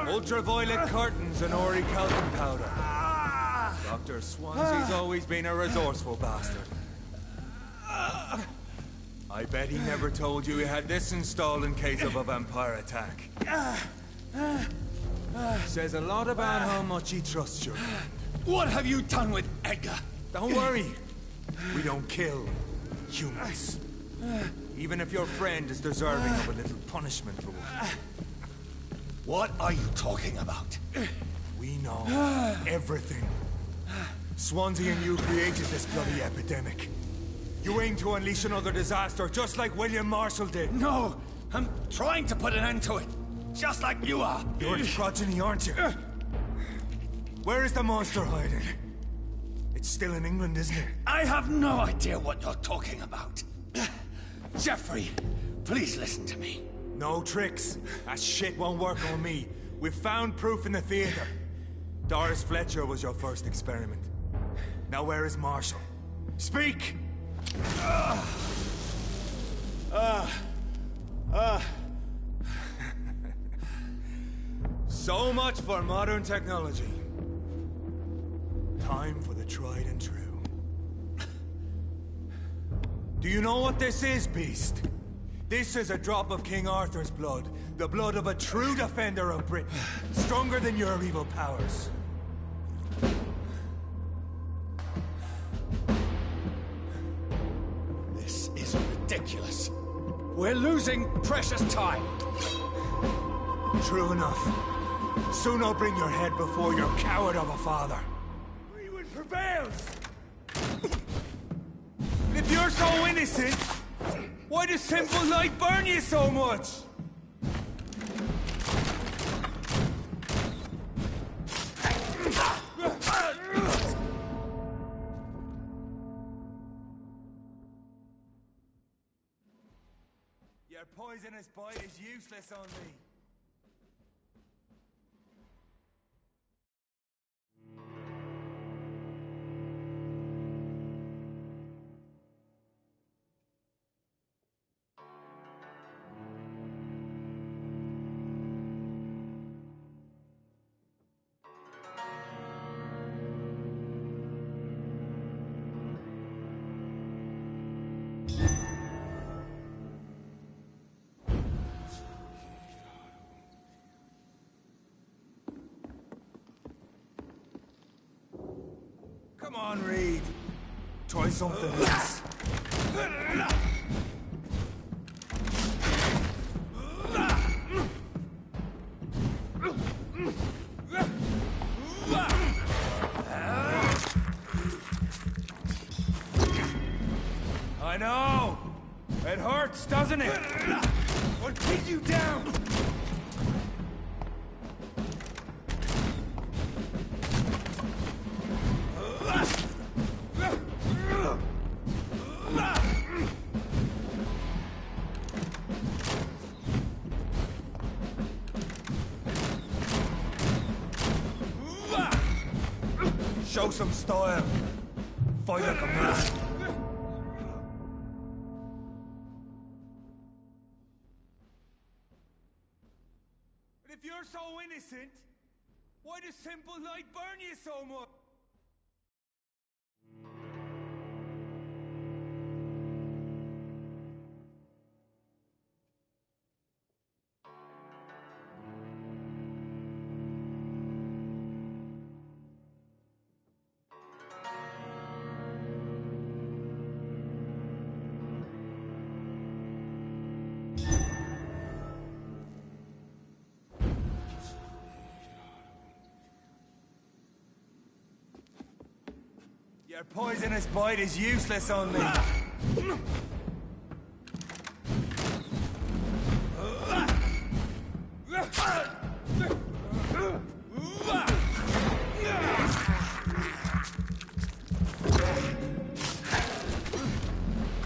Ultraviolet curtains and orichalcum powder. Dr. Swansea's always been a resourceful bastard. I bet he never told you he had this installed in case of a vampire attack. Says a lot about how much he trusts your friend. What have you done with Edgar? Don't worry. We don't kill humans. Even if your friend is deserving of a little punishment, Lord. What are you talking about? We know everything. Swansea and you created this bloody epidemic. You aim to unleash another disaster, just like William Marshall did. No! I'm trying to put an end to it, just like you are. You're the progeny, aren't you? Where is the monster hiding? It's still in England, isn't it? I have no idea what you're talking about. Jeffrey, please listen to me. No tricks. That shit won't work on me. We've found proof in the theater. Doris Fletcher was your first experiment. Now where is Marshall? Speak! So much for modern technology. Time for the tried and true. Do you know what this is, Beast? This is a drop of King Arthur's blood. The blood of a true defender of Britain. Stronger than your evil powers. This is ridiculous. We're losing precious time. True enough. Soon I'll bring your head before your coward of a father. Rewind prevails! If you're so innocent, why does simple light burn you so much? Your poisonous bite is useless on me. Come on, Reed. Try something else. I know. It hurts, doesn't it? I'll pin you down. Show some style. Fight like a man. But if you're so innocent, why does simple light burn you so much? Your poisonous bite is useless on me.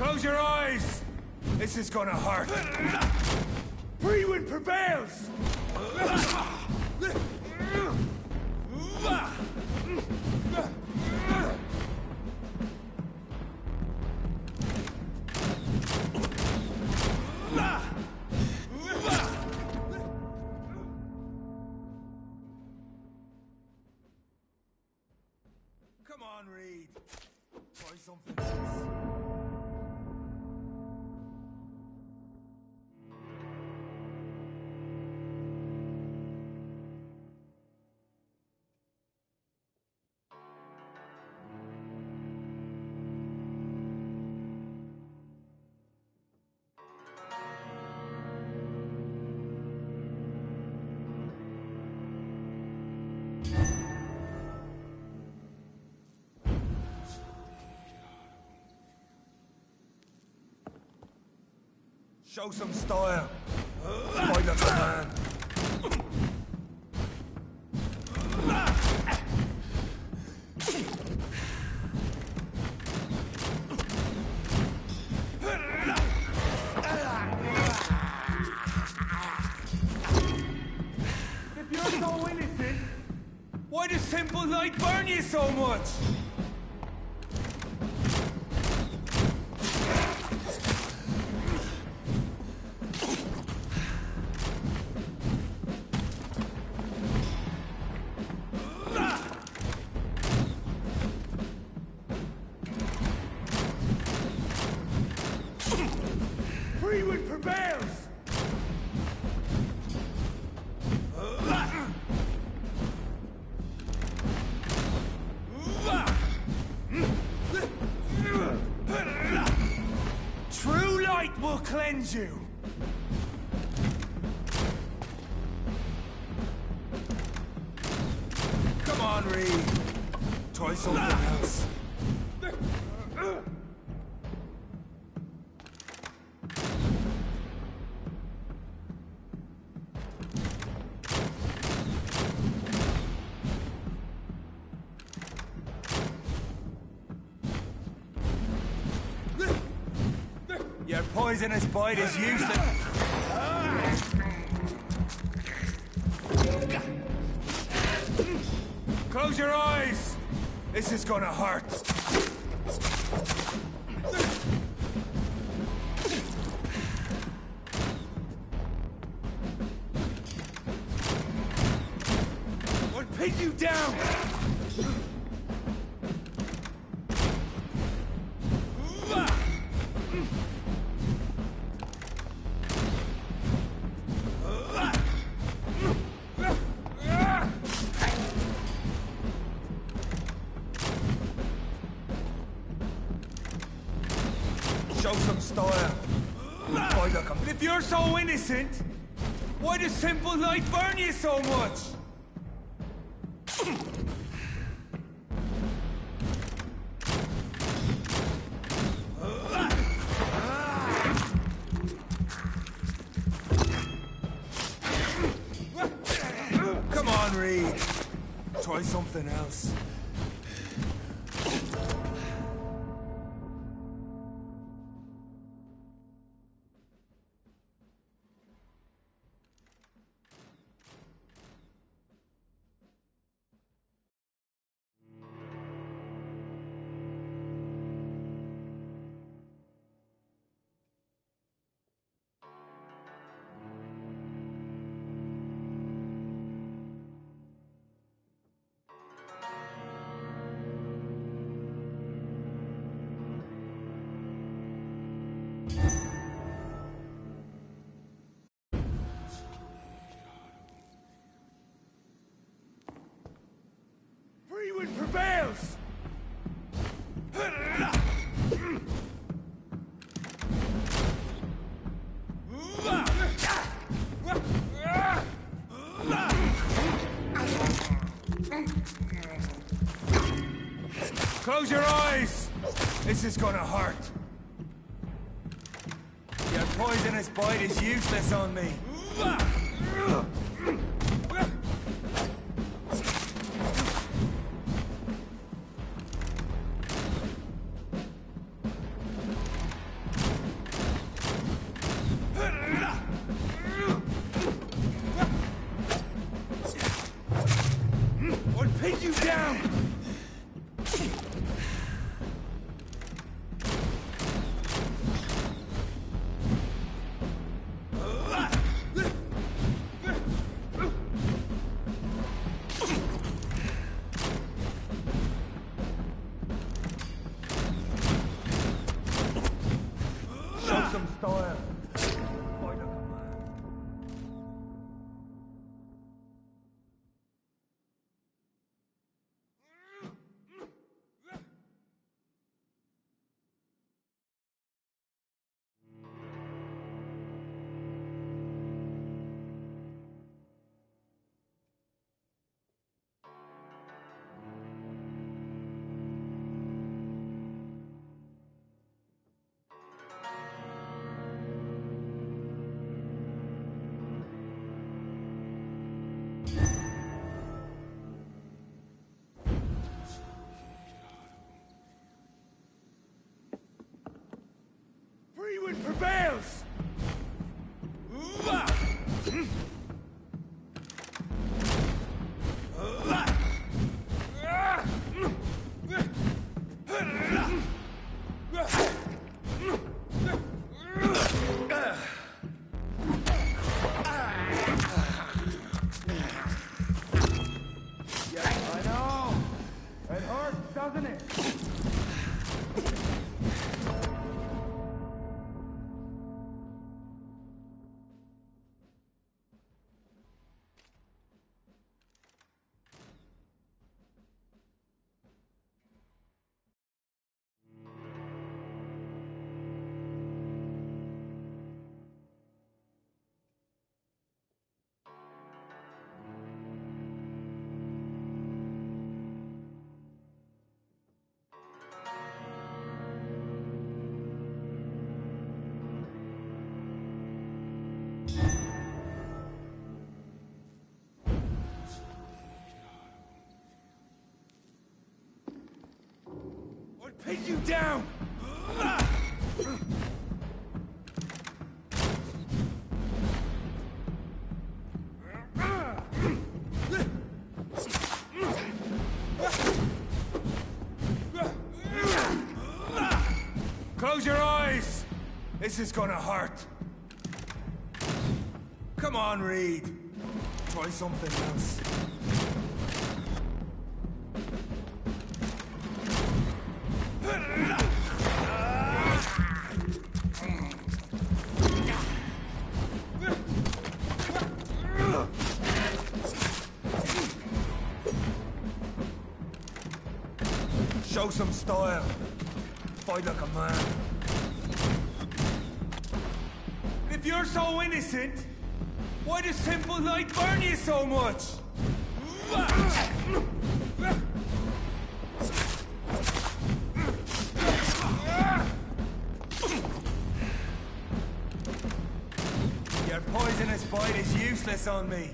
Close your eyes! This is gonna hurt. Free wind prevails! Come on, Reed. Try something else. Show some style. Fight like a man. If you're so innocent, why does simple light burn you so much? Freewood prevails! True light will cleanse you! Come on, Reed. Try something else. Your poisonous bite is useless. Close your eyes! This is gonna hurt. I'll pin you down! Show some style. Fight like a... If you're so innocent, why does simple light burn you so much? Come on, Reed. Try something else. Freewood prevails! Close your eyes! This is gonna hurt. Your poisonous bite is useless on me. some style. Fight like a man. Freewind prevails! I know. It hurts, doesn't it? Or pin you down! Close your eyes! This is gonna hurt. Come on, Reed. Try something else. Show some style. Fight like a man. If you're so innocent, why does simple light burn you so much? Your poisonous bite is useless on me.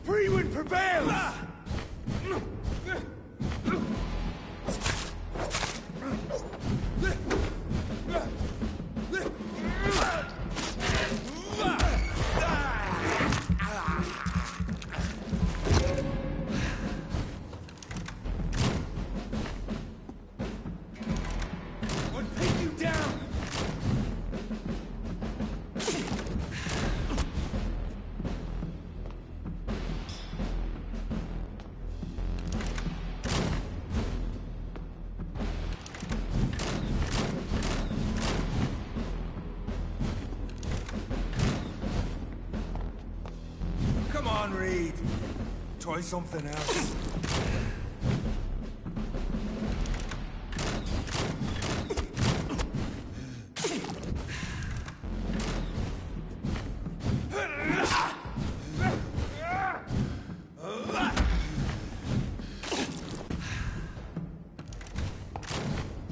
Freewind prevails! Or take you down! Come on, Reed. Try something else.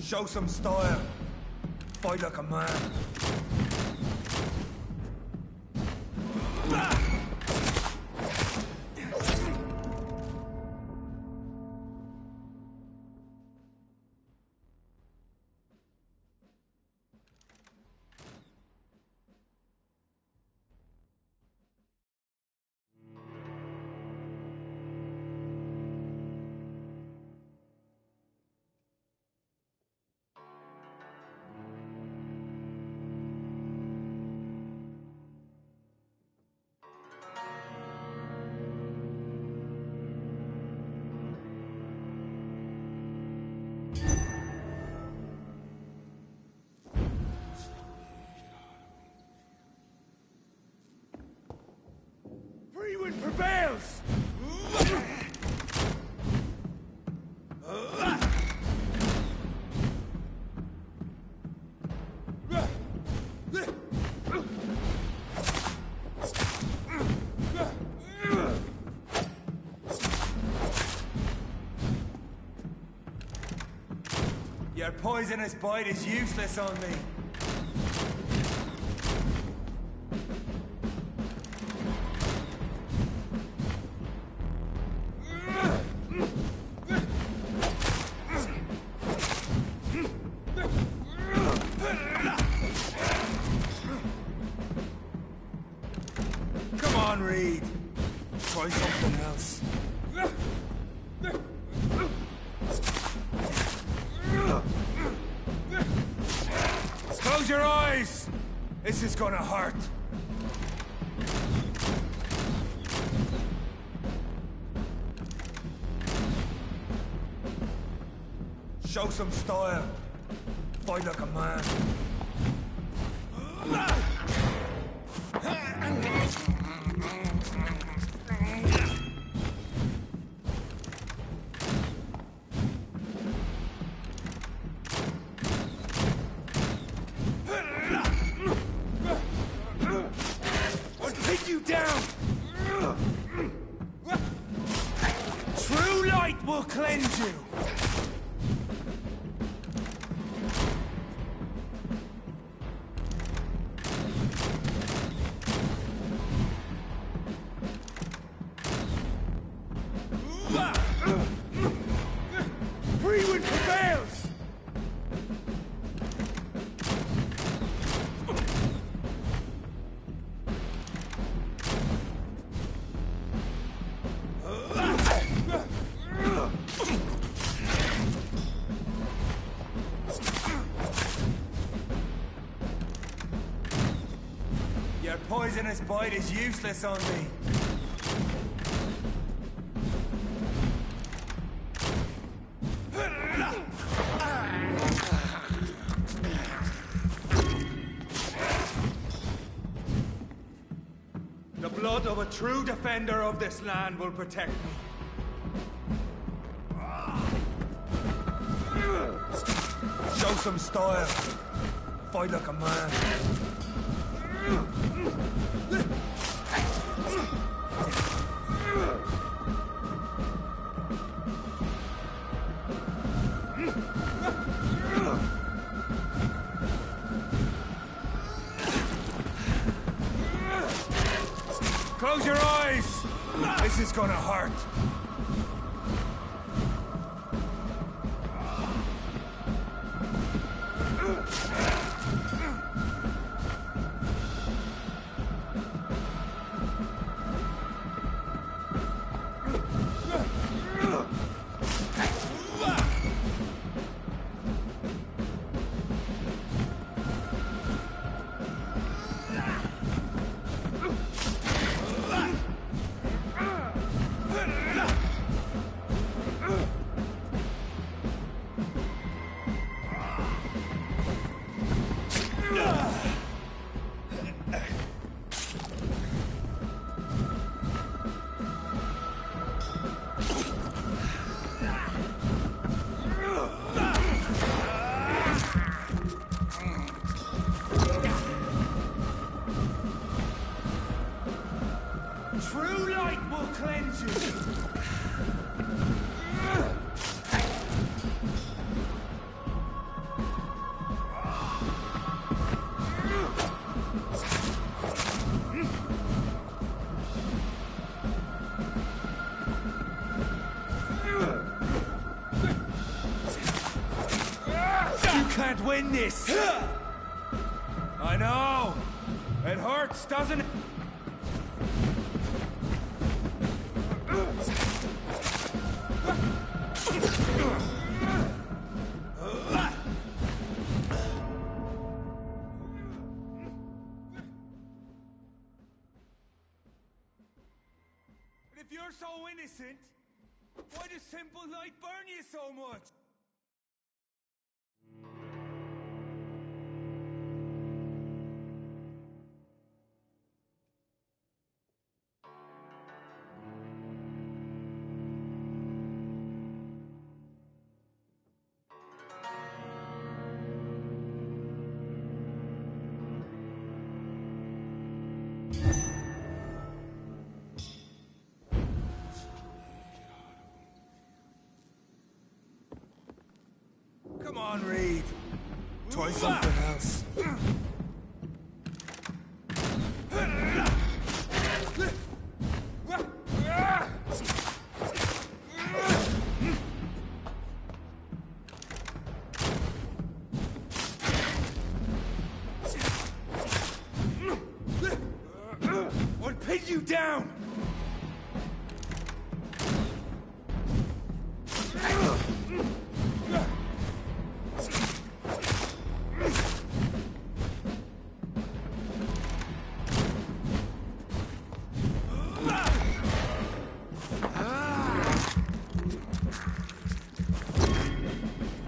Show some style. Fight like a man. Your poisonous bite is useless on me. Come on, Reed. Try something else. Close your eyes! This is gonna hurt. Show some style. Fight like a man. True light will cleanse you! Freewind prevails! Your poisonous bite is useless on me. The blood of a true defender of this land will protect me. Show some style. Fight like a man. Close your eyes! This is gonna hurt. True light will cleanse you! You can't win this! I know! It hurts, doesn't it? If you're so innocent, why does simple light burn you so much? Come on, Reed. Try something else. I'll pin you down!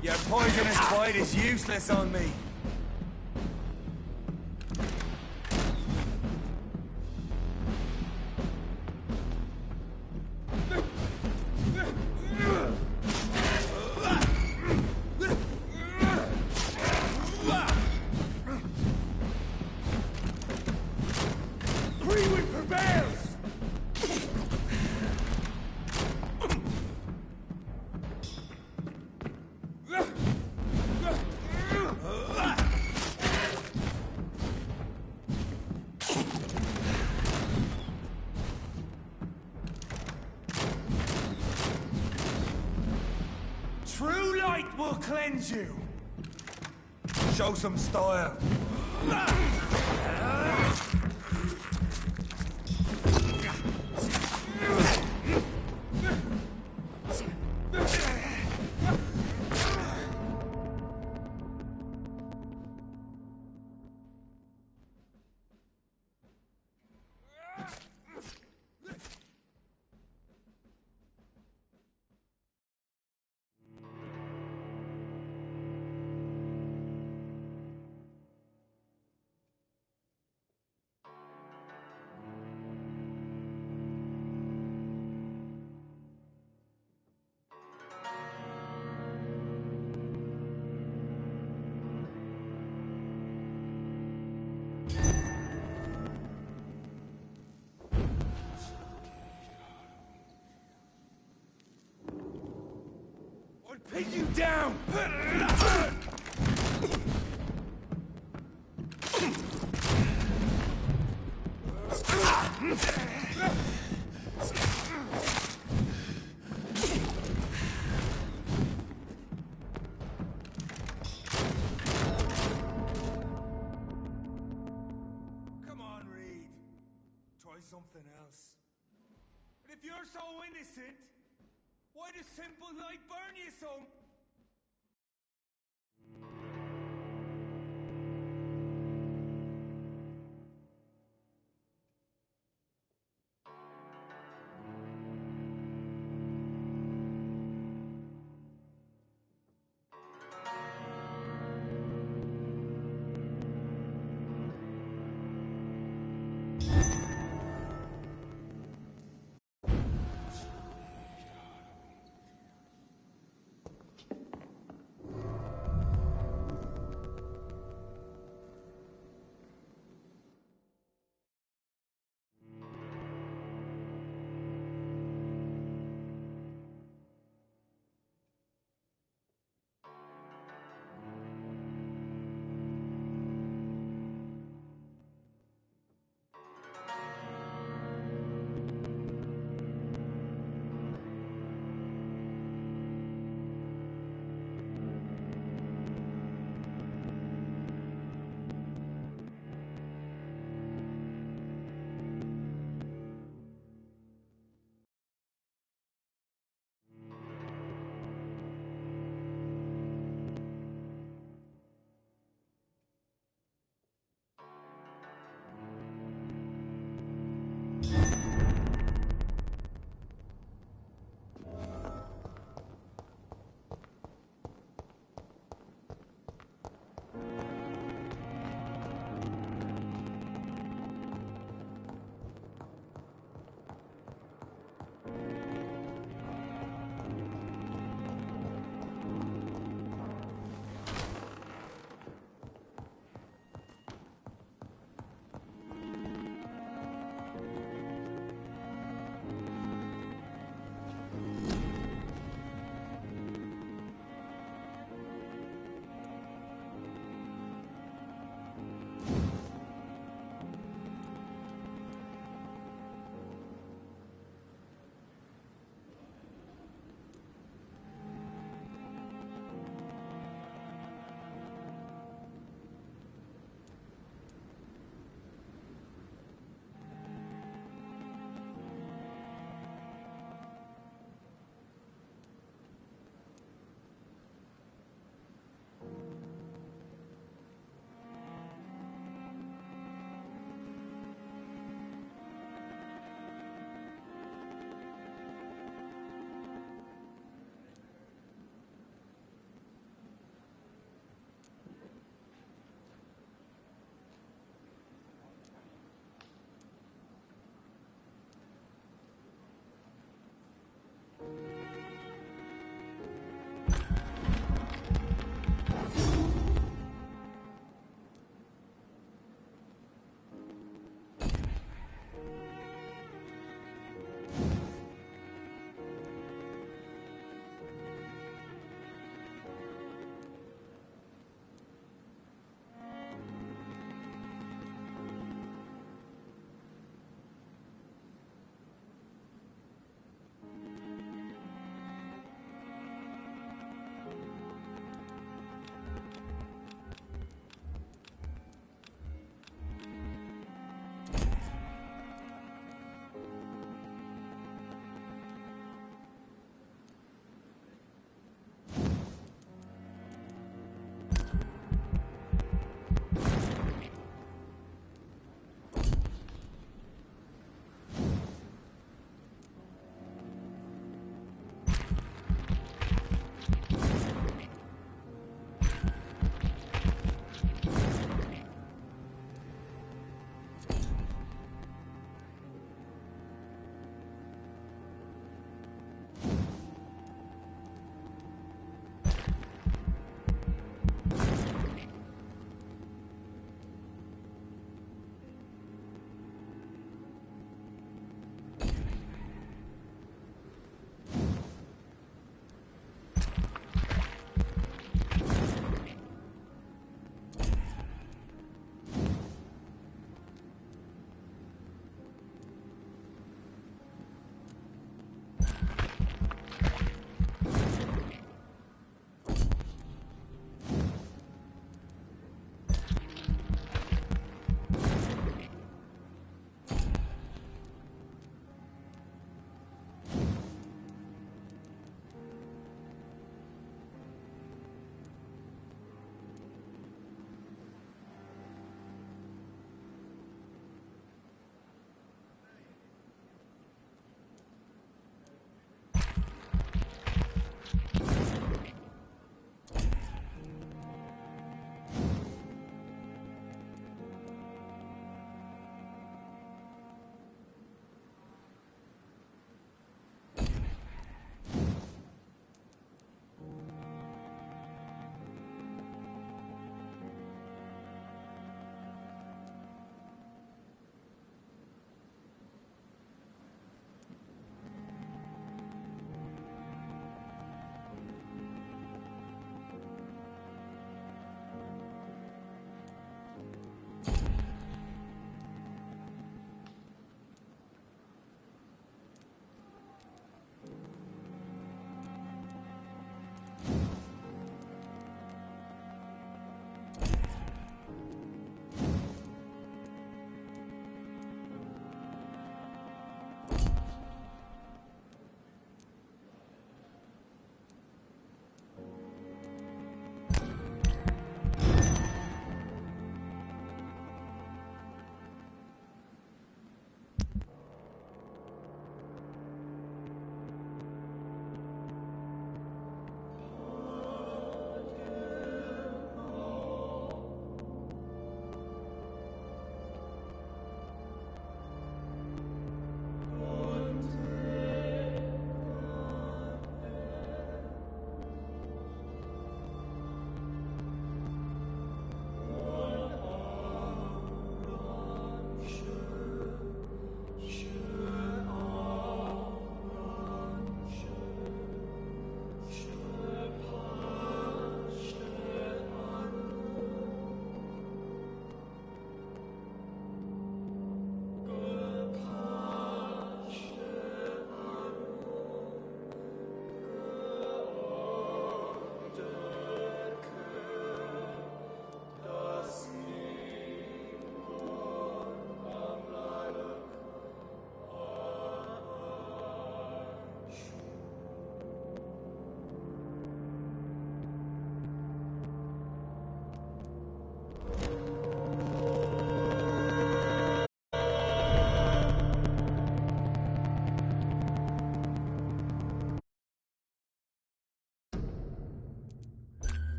Your poisonous bite is useless on me. True light will cleanse you. Show some style. Pin you down! Come on, Reed. Try something else. But if you're so innocent, why does simple light burn you so?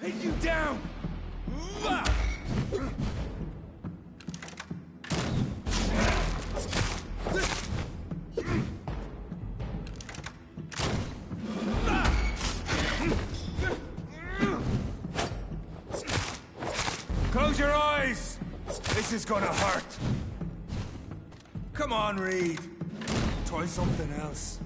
Pin you down! Close your eyes! This is gonna hurt. Come on, Reed. Try something else.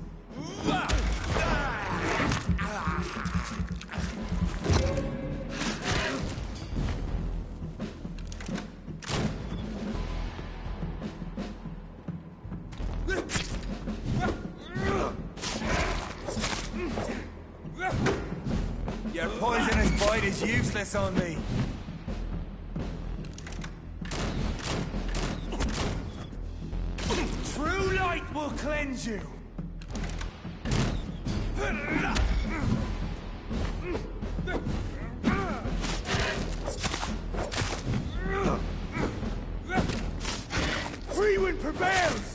Your poisonous bite is useless on me. True light will cleanse you. Free wind prevails!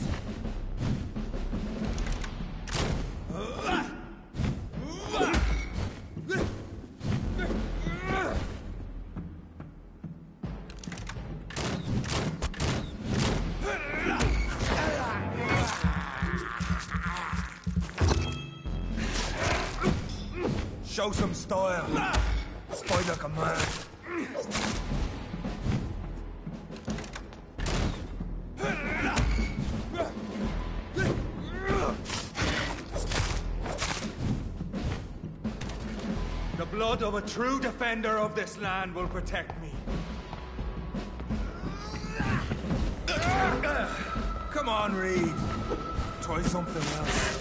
Show some style. Fight like a man. The blood of a true defender of this land will protect me. Come on, Reed. Try something else.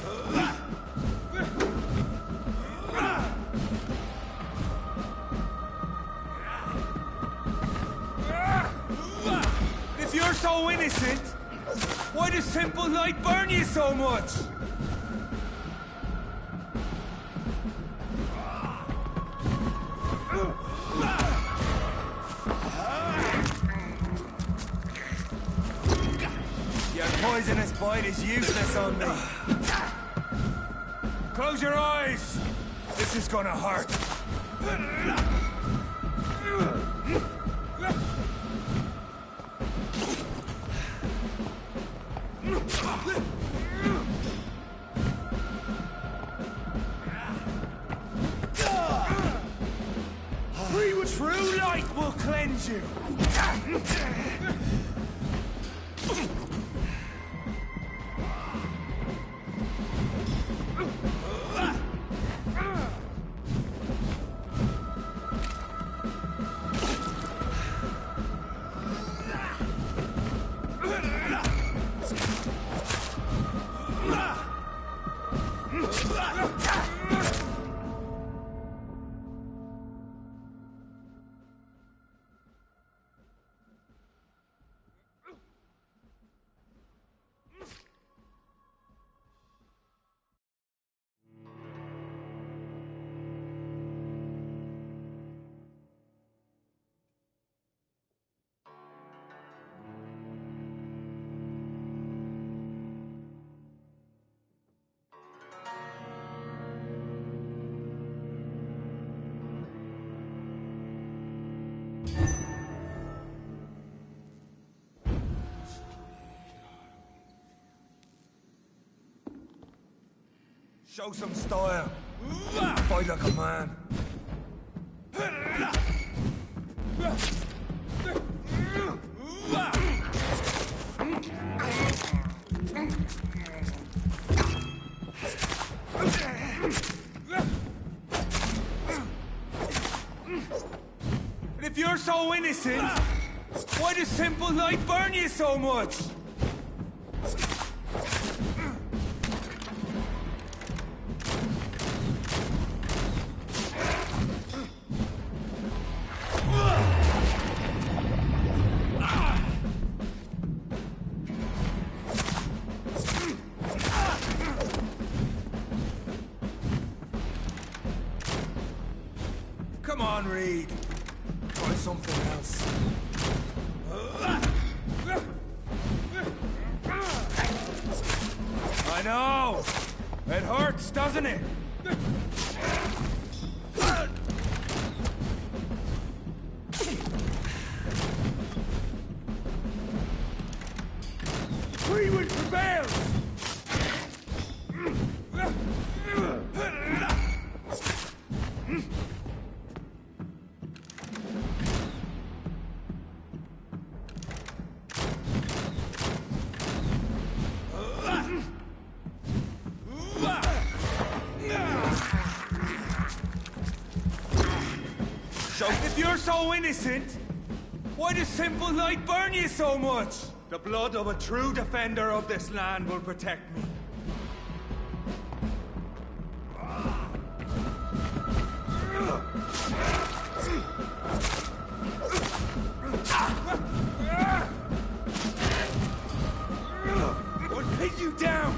If you're so innocent, why does simple light burn you so much? Your poisonous bite is useless on me. Close your eyes! This is gonna hurt. True light will cleanse you. Show some style. Fight like a man. And if you're so innocent, why does simple light burn you so much? Come on, Reed. Try something else. I know! It hurts, doesn't it? so innocent, why does simple light burn you so much? The blood of a true defender of this land will protect me. I'll pin you down!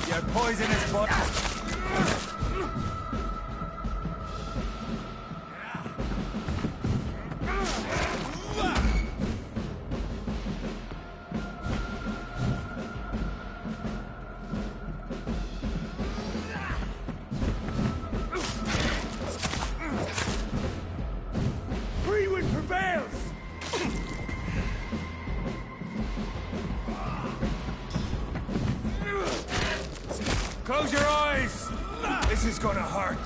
Your poisonous butt. Freewind prevails! Close your eyes! This is gonna hurt.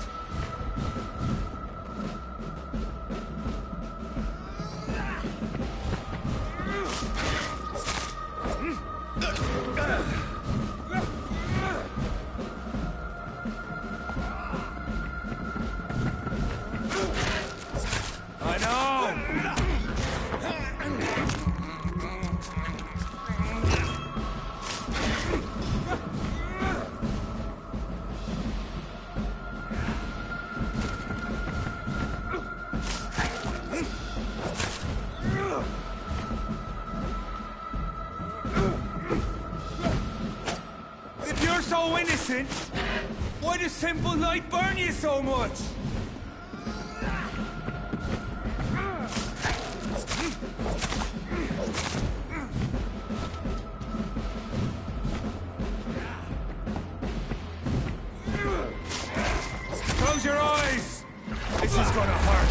I know! If you're so innocent, why does simple light burn you so much? Close your eyes! This is gonna hurt.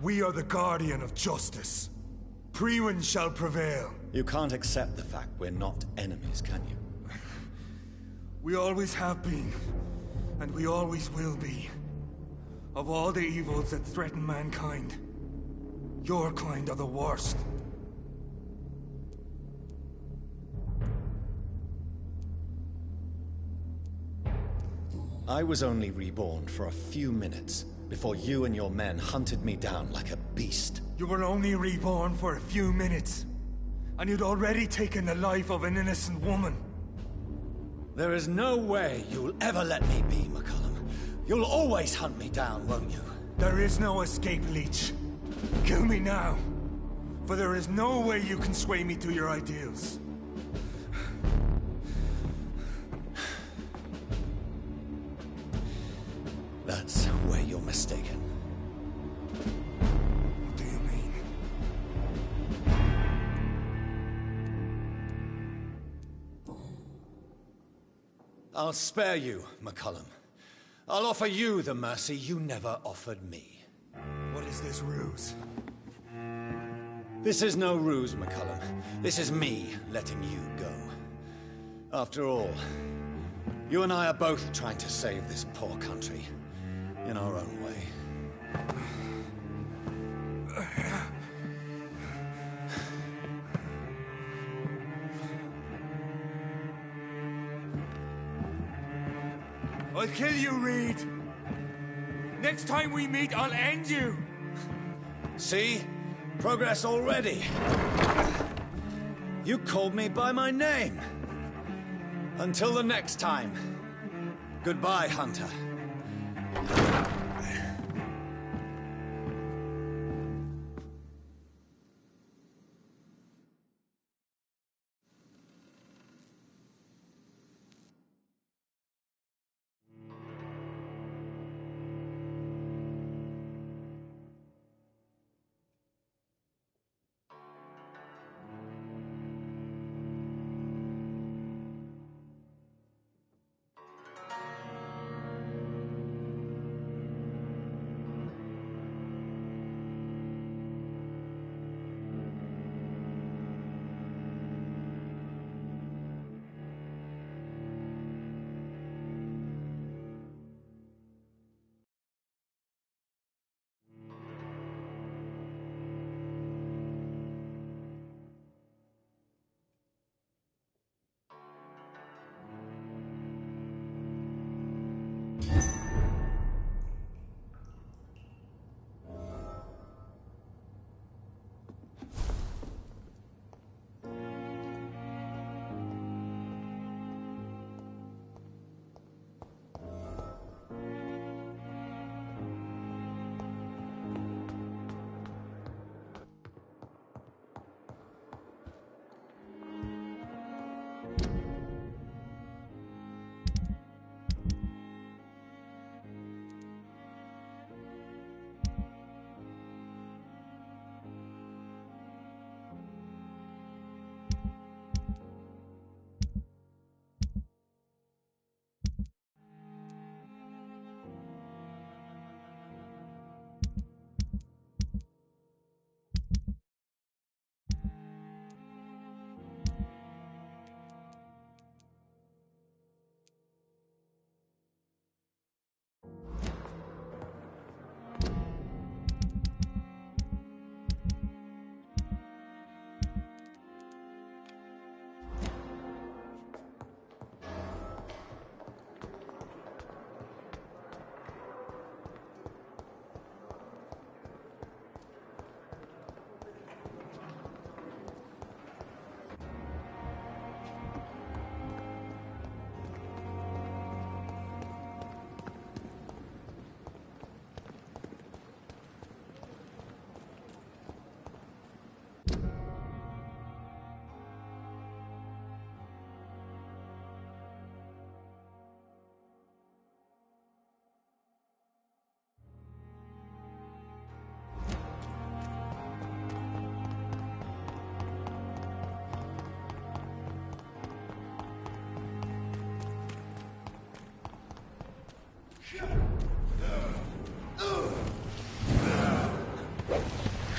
We are the guardian of justice. Freewind shall prevail. You can't accept the fact we're not enemies, can you? We always have been, and we always will be. Of all the evils that threaten mankind, your kind are the worst. I was only reborn for a few minutes before you and your men hunted me down like a beast. You were only reborn for a few minutes, and you'd already taken the life of an innocent woman. There is no way you'll ever let me be, McCullum. You'll always hunt me down, won't you? There is no escape, Leech. Kill me now, for there is no way you can sway me to your ideals. That's where you're mistaken. What do you mean? I'll spare you, McCullum. I'll offer you the mercy you never offered me. What is this ruse? This is no ruse, McCullum. This is me letting you go. After all, you and I are both trying to save this poor country in our own way. I'll kill you, Reed. Next time we meet, I'll end you. See? Progress already. You called me by my name. Until the next time. Goodbye, Hunter.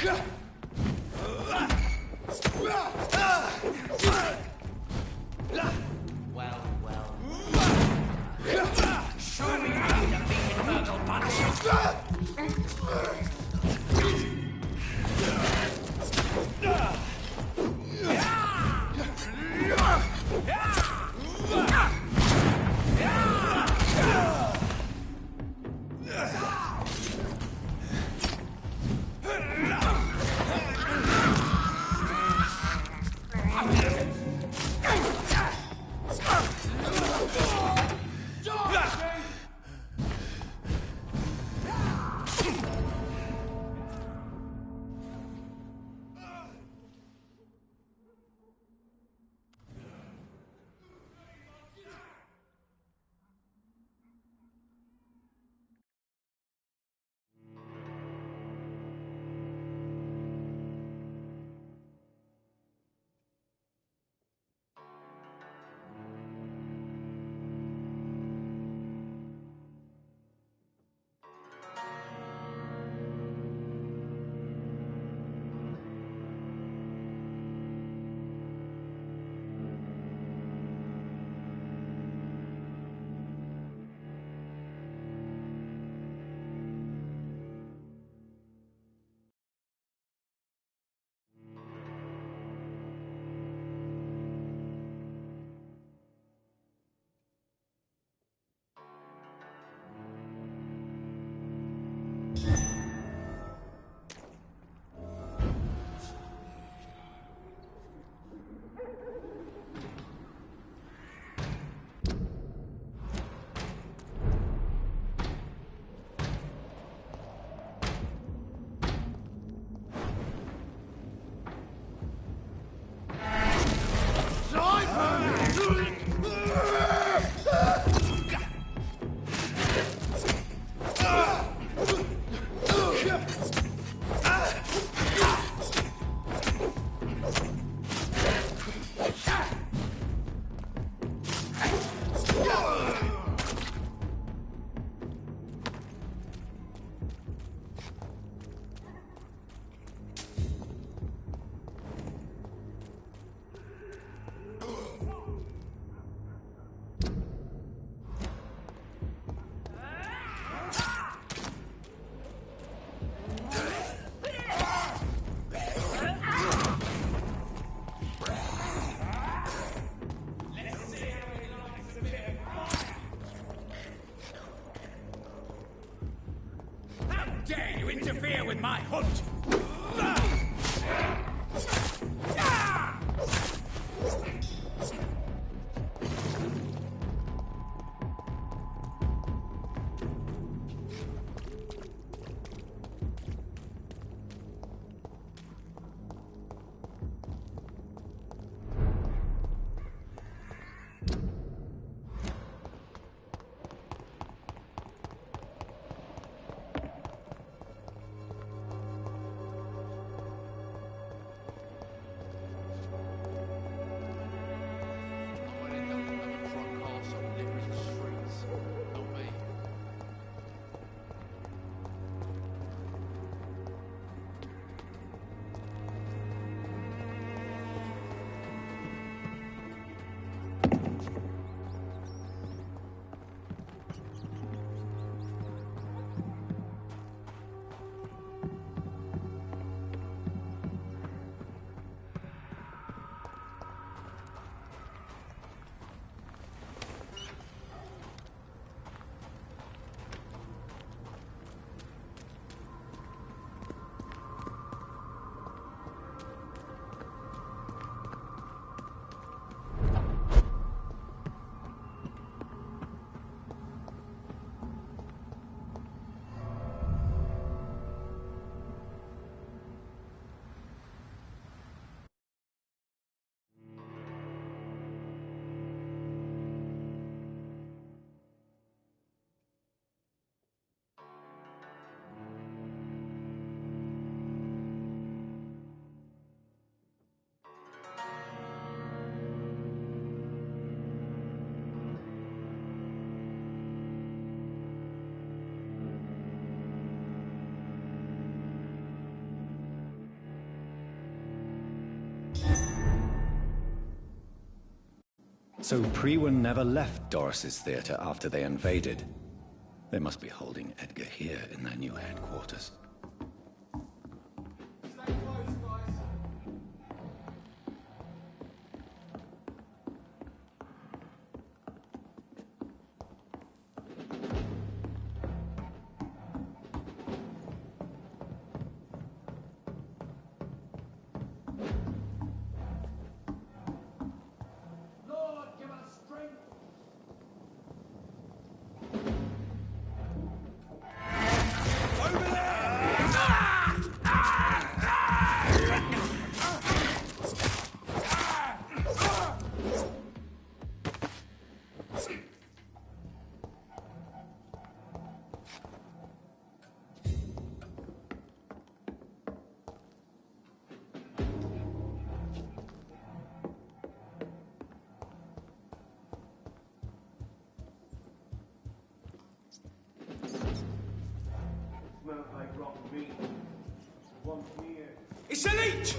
Well, well. Show me how you defeated Virgil Punisher. Dare you interfere with my hunt? So Priwen never left Doris's theater after they invaded. They must be holding Edgar here in their new headquarters. It's a leech!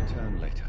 Return later.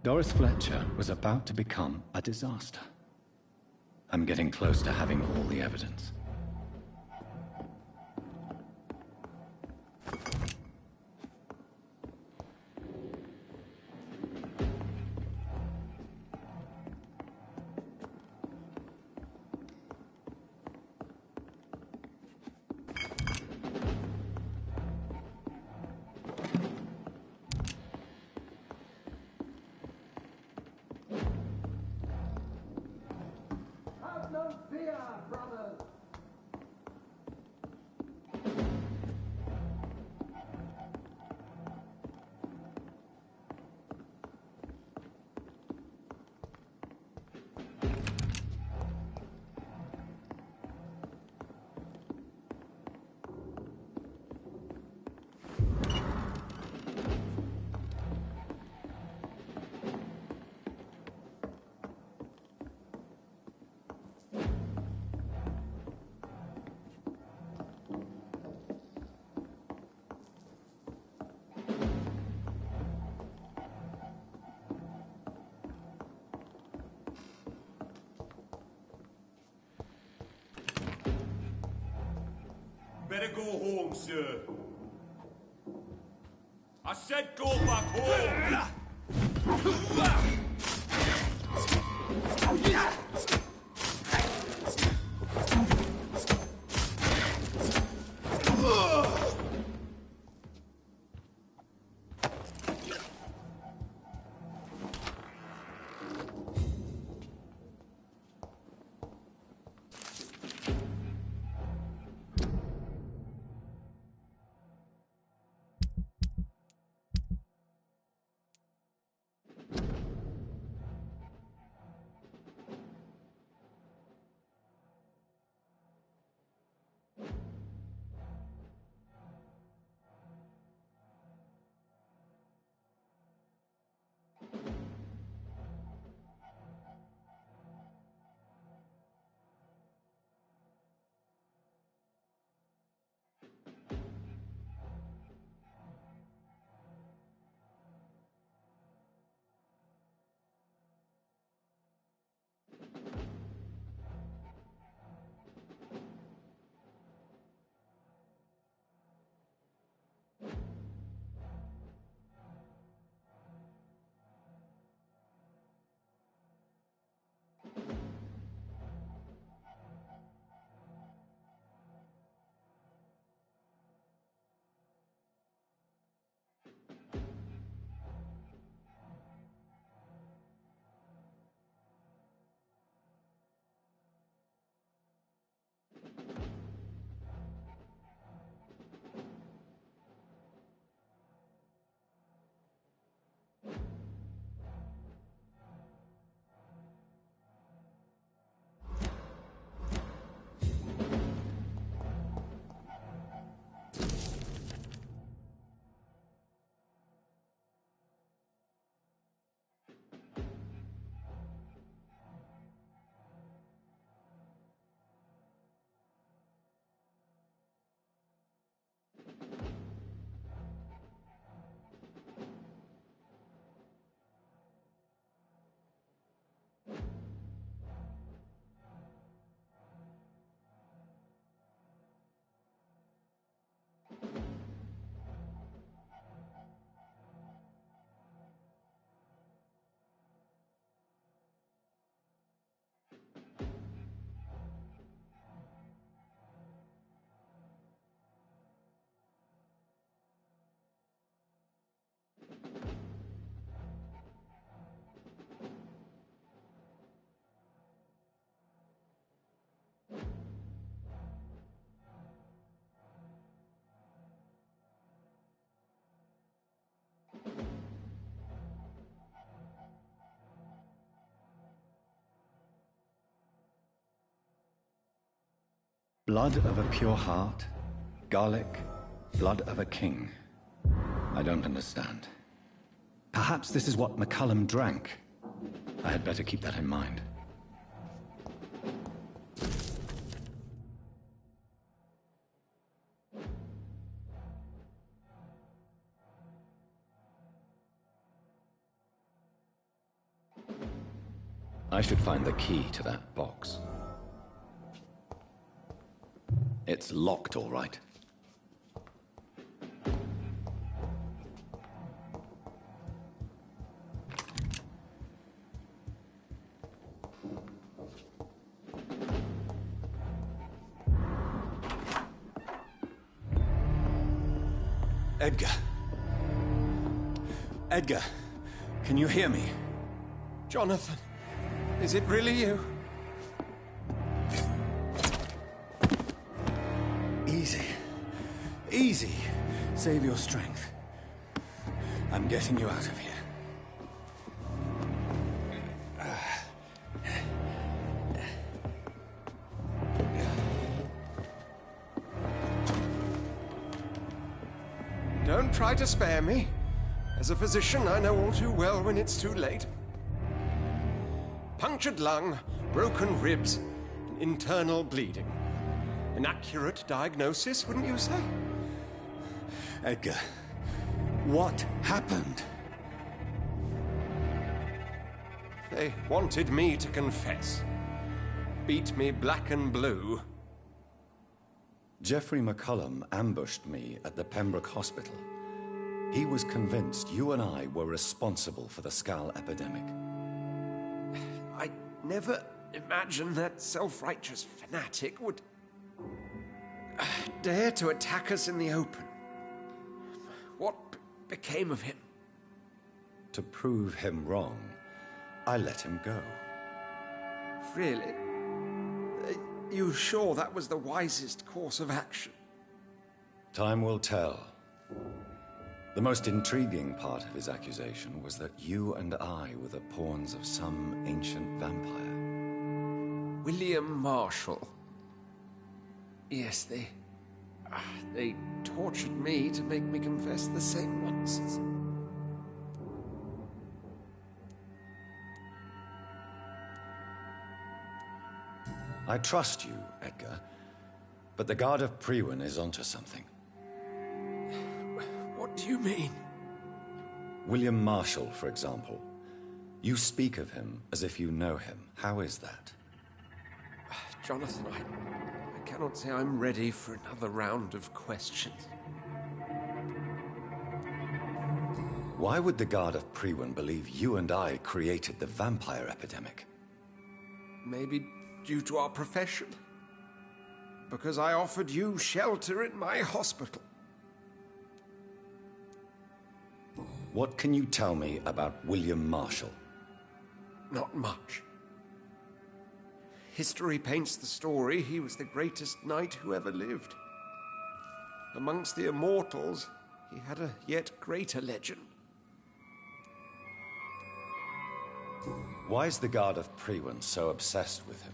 Doris Fletcher was about to become a disaster. I'm getting close to having all the evidence. Better go home, sir. I said go back home! Blood of a pure heart, garlic, blood of a king. I don't understand. Perhaps this is what McCullum drank. I had better keep that in mind. I should find the key to that box. It's locked, all right. Edgar. Edgar, can you hear me? Jonathan, is it really you? Easy. Easy. Save your strength. I'm getting you out of here. Don't try to spare me. As a physician, I know all too well when it's too late. Punctured lung, broken ribs, and internal bleeding. An accurate diagnosis, wouldn't you say? Edgar, what happened? They wanted me to confess. Beat me black and blue. Jeffrey McCullum ambushed me at the Pembroke Hospital. He was convinced you and I were responsible for the Skal epidemic. I never imagined that self-righteous fanatic would dare to attack us in the open. What became of him? To prove him wrong, I let him go. Really? Are you sure that was the wisest course of action? Time will tell. The most intriguing part of his accusation was that you and I were the pawns of some ancient vampire. William Marshall. Yes, they tortured me to make me confess the same nonsense. I trust you, Edgar, but the Guard of Priwen is onto something. What do you mean? William Marshall, for example. You speak of him as if you know him. How is that? Jonathan, I cannot say I'm ready for another round of questions. Why would the Guard of Priwen believe you and I created the vampire epidemic? Maybe due to our profession. Because I offered you shelter in my hospital. What can you tell me about William Marshall? Not much. History paints the story he was the greatest knight who ever lived. Amongst the immortals, he had a yet greater legend. Why is the Guard of Priwen so obsessed with him?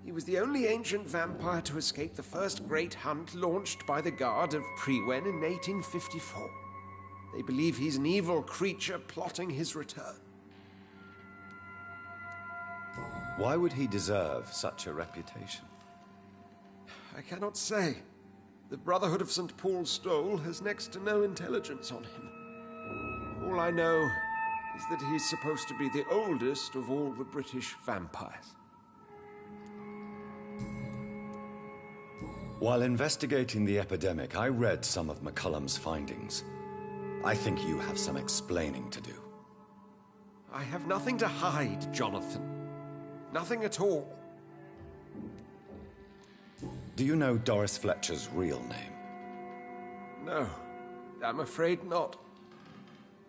He was the only ancient vampire to escape the first great hunt launched by the Guard of Priwen in 1854. They believe he's an evil creature plotting his return. Why would he deserve such a reputation? I cannot say. The Brotherhood of St. Paul's Stole has next to no intelligence on him. All I know is that he's supposed to be the oldest of all the British vampires. While investigating the epidemic, I read some of McCullum's findings. I think you have some explaining to do. I have nothing to hide, Jonathan. Nothing at all. Do you know Doris Fletcher's real name? No, I'm afraid not.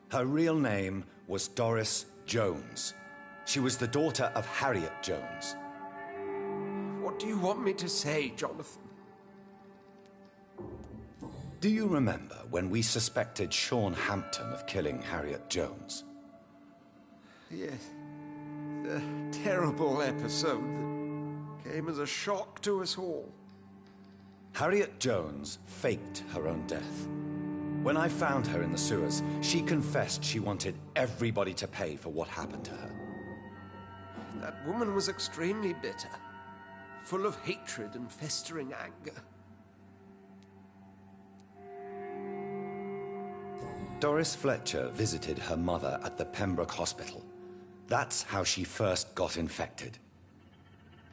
Her real name was Doris Jones. She was the daughter of Harriet Jones. What do you want me to say, Jonathan? Do you remember when we suspected Sean Hampton of killing Harriet Jones? Yes. The terrible episode that came as a shock to us all. Harriet Jones faked her own death. When I found her in the sewers, she confessed she wanted everybody to pay for what happened to her. That woman was extremely bitter, full of hatred and festering anger. Doris Fletcher visited her mother at the Pembroke Hospital. That's how she first got infected.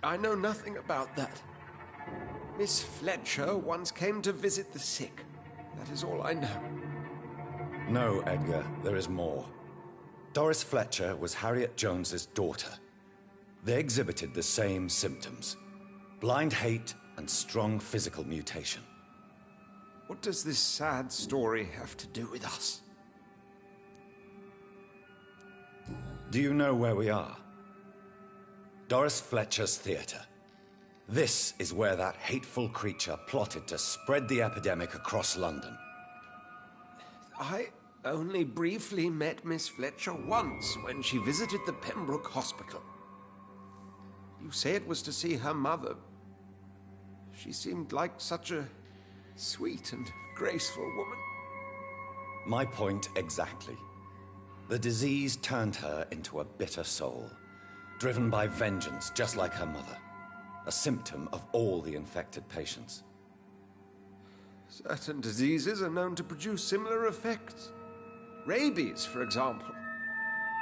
I know nothing about that. Miss Fletcher once came to visit the sick. That is all I know. No, Edgar, there is more. Doris Fletcher was Harriet Jones's daughter. They exhibited the same symptoms: blind hate and strong physical mutation. What does this sad story have to do with us? Do you know where we are? Doris Fletcher's theater. This is where that hateful creature plotted to spread the epidemic across London. I only briefly met Miss Fletcher once when she visited the Pembroke Hospital. You say it was to see her mother. She seemed like such a sweet and graceful woman. My point exactly. The disease turned her into a bitter soul, driven by vengeance just like her mother. A symptom of all the infected patients. Certain diseases are known to produce similar effects. Rabies, for example.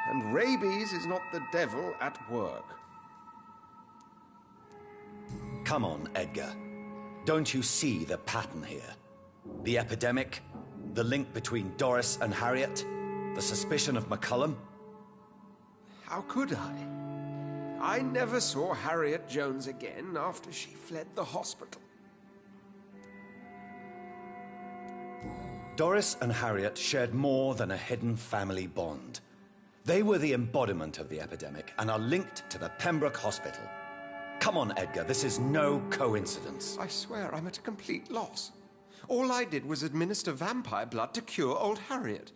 And rabies is not the devil at work. Come on, Edgar. Don't you see the pattern here? The epidemic, the link between Doris and Harriet, the suspicion of McCullum? How could I? I never saw Harriet Jones again after she fled the hospital. Doris and Harriet shared more than a hidden family bond. They were the embodiment of the epidemic and are linked to the Pembroke Hospital. Come on, Edgar, this is no coincidence. I swear I'm at a complete loss. All I did was administer vampire blood to cure old Harriet.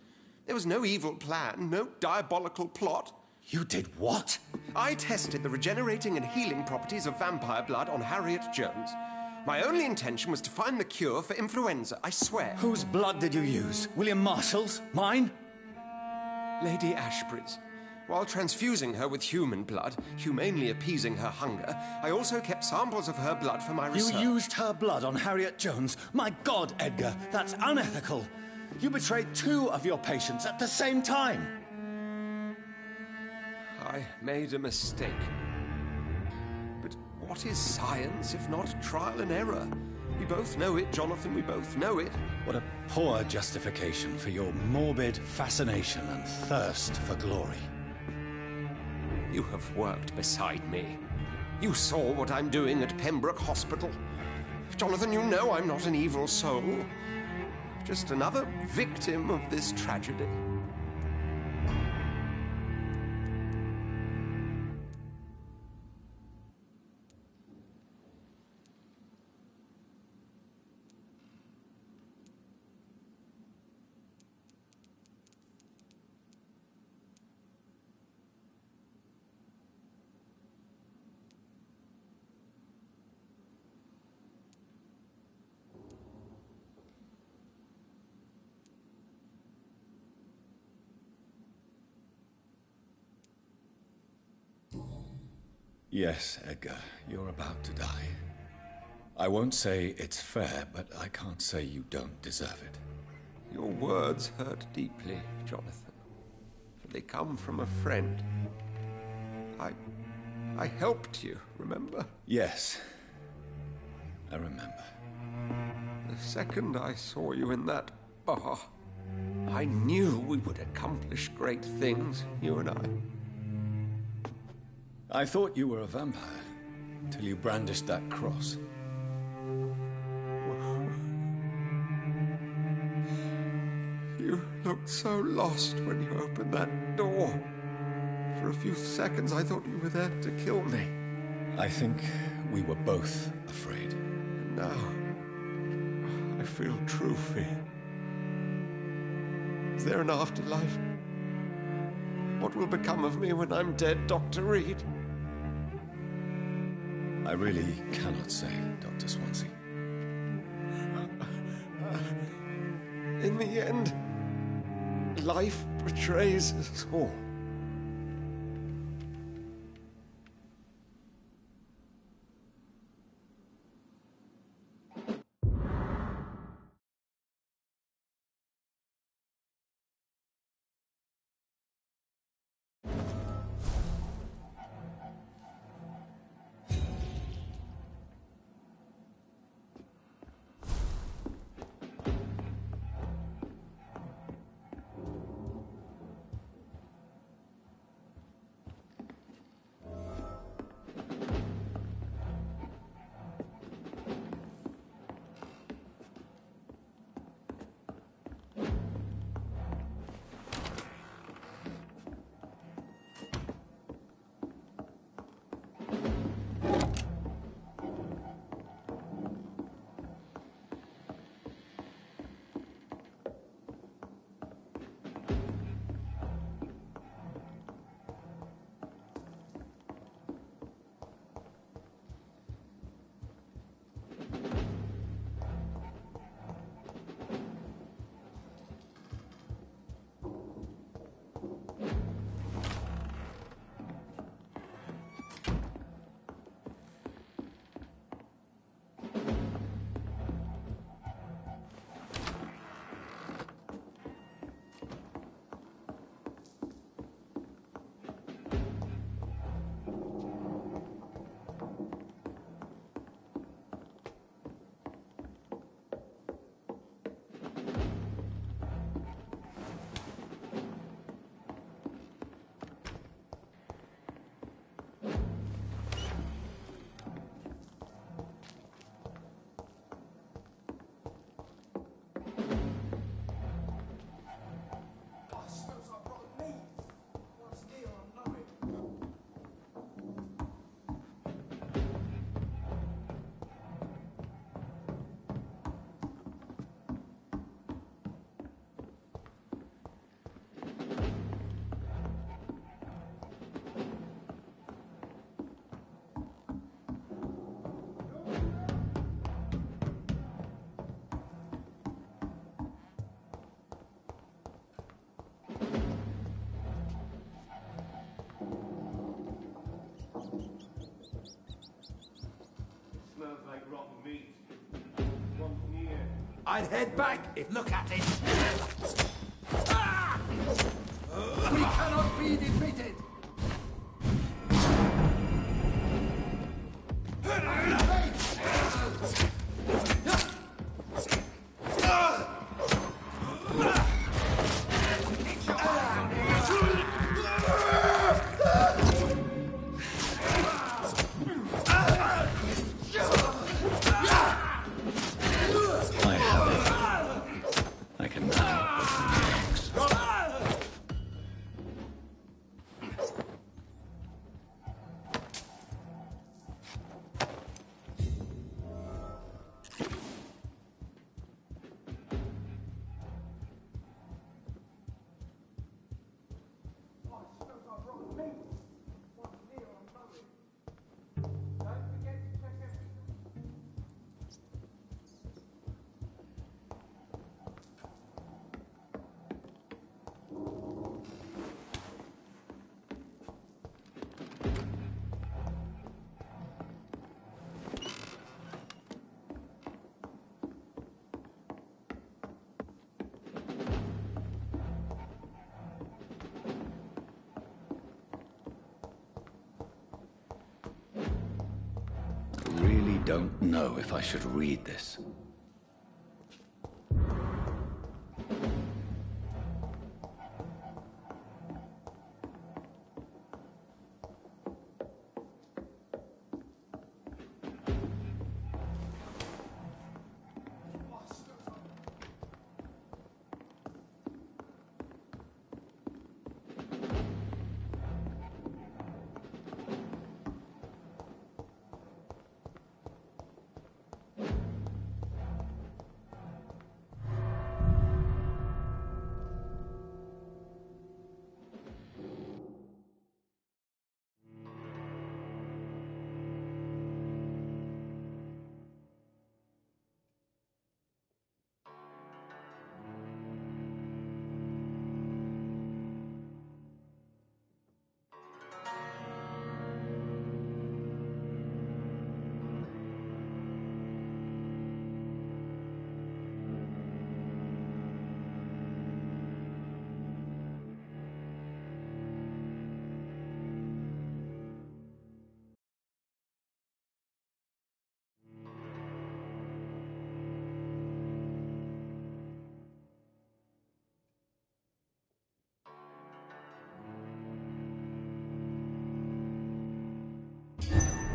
There was no evil plan, no diabolical plot. You did what? I tested the regenerating and healing properties of vampire blood on Harriet Jones. My only intention was to find the cure for influenza, I swear. Whose blood did you use? William Marshall's? Mine? Lady Ashbury's. While transfusing her with human blood, humanely appeasing her hunger, I also kept samples of her blood for my research. You used her blood on Harriet Jones? My God, Edgar, that's unethical. You betrayed 2 of your patients at the same time. I made a mistake. But what is science if not trial and error? We both know it, Jonathan, we both know it. What a poor justification for your morbid fascination and thirst for glory. You have worked beside me. You saw what I'm doing at Pembroke Hospital. Jonathan, you know I'm not an evil soul. Just another victim of this tragedy. Yes, Edgar, you're about to die. I won't say it's fair, but I can't say you don't deserve it. Your words hurt deeply, Jonathan, for they come from a friend. I helped you, remember? Yes, I remember. The second I saw you in that bar, I knew we would accomplish great things, you and I. I thought you were a vampire, till you brandished that cross. You looked so lost when you opened that door. For a few seconds, I thought you were there to kill me. I think we were both afraid. And now, I feel true fear. Is there an afterlife? What will become of me when I'm dead, Dr. Reed? I really cannot say, Dr. Swansea. In the end, life betrays us all. like rotten meat. One here. I'd head back if Look at it. we cannot be defeated. I have it. I can now open the box. I really don't know if I should read this.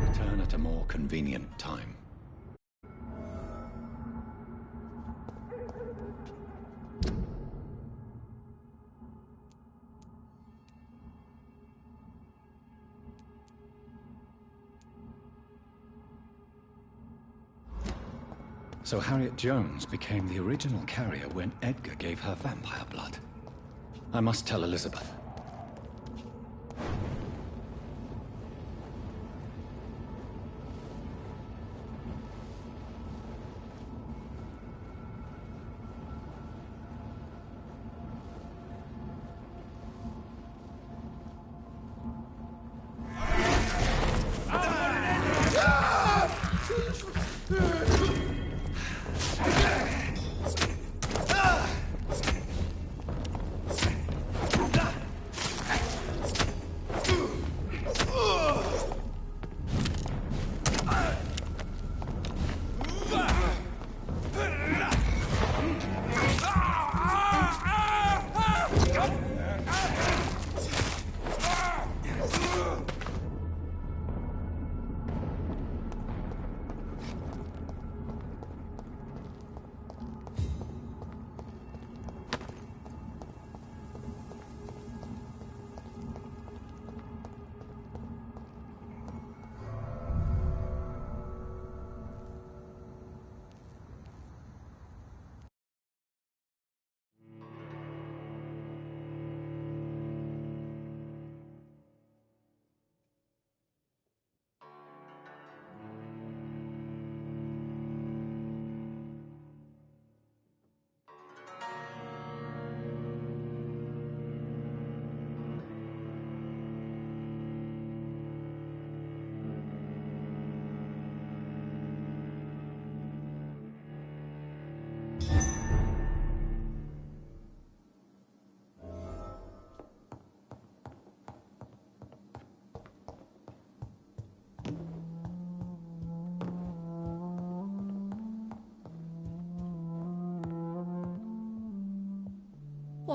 Return at a more convenient time. So Harriet Jones became the original carrier when Edgar gave her vampire blood. I must tell Elizabeth.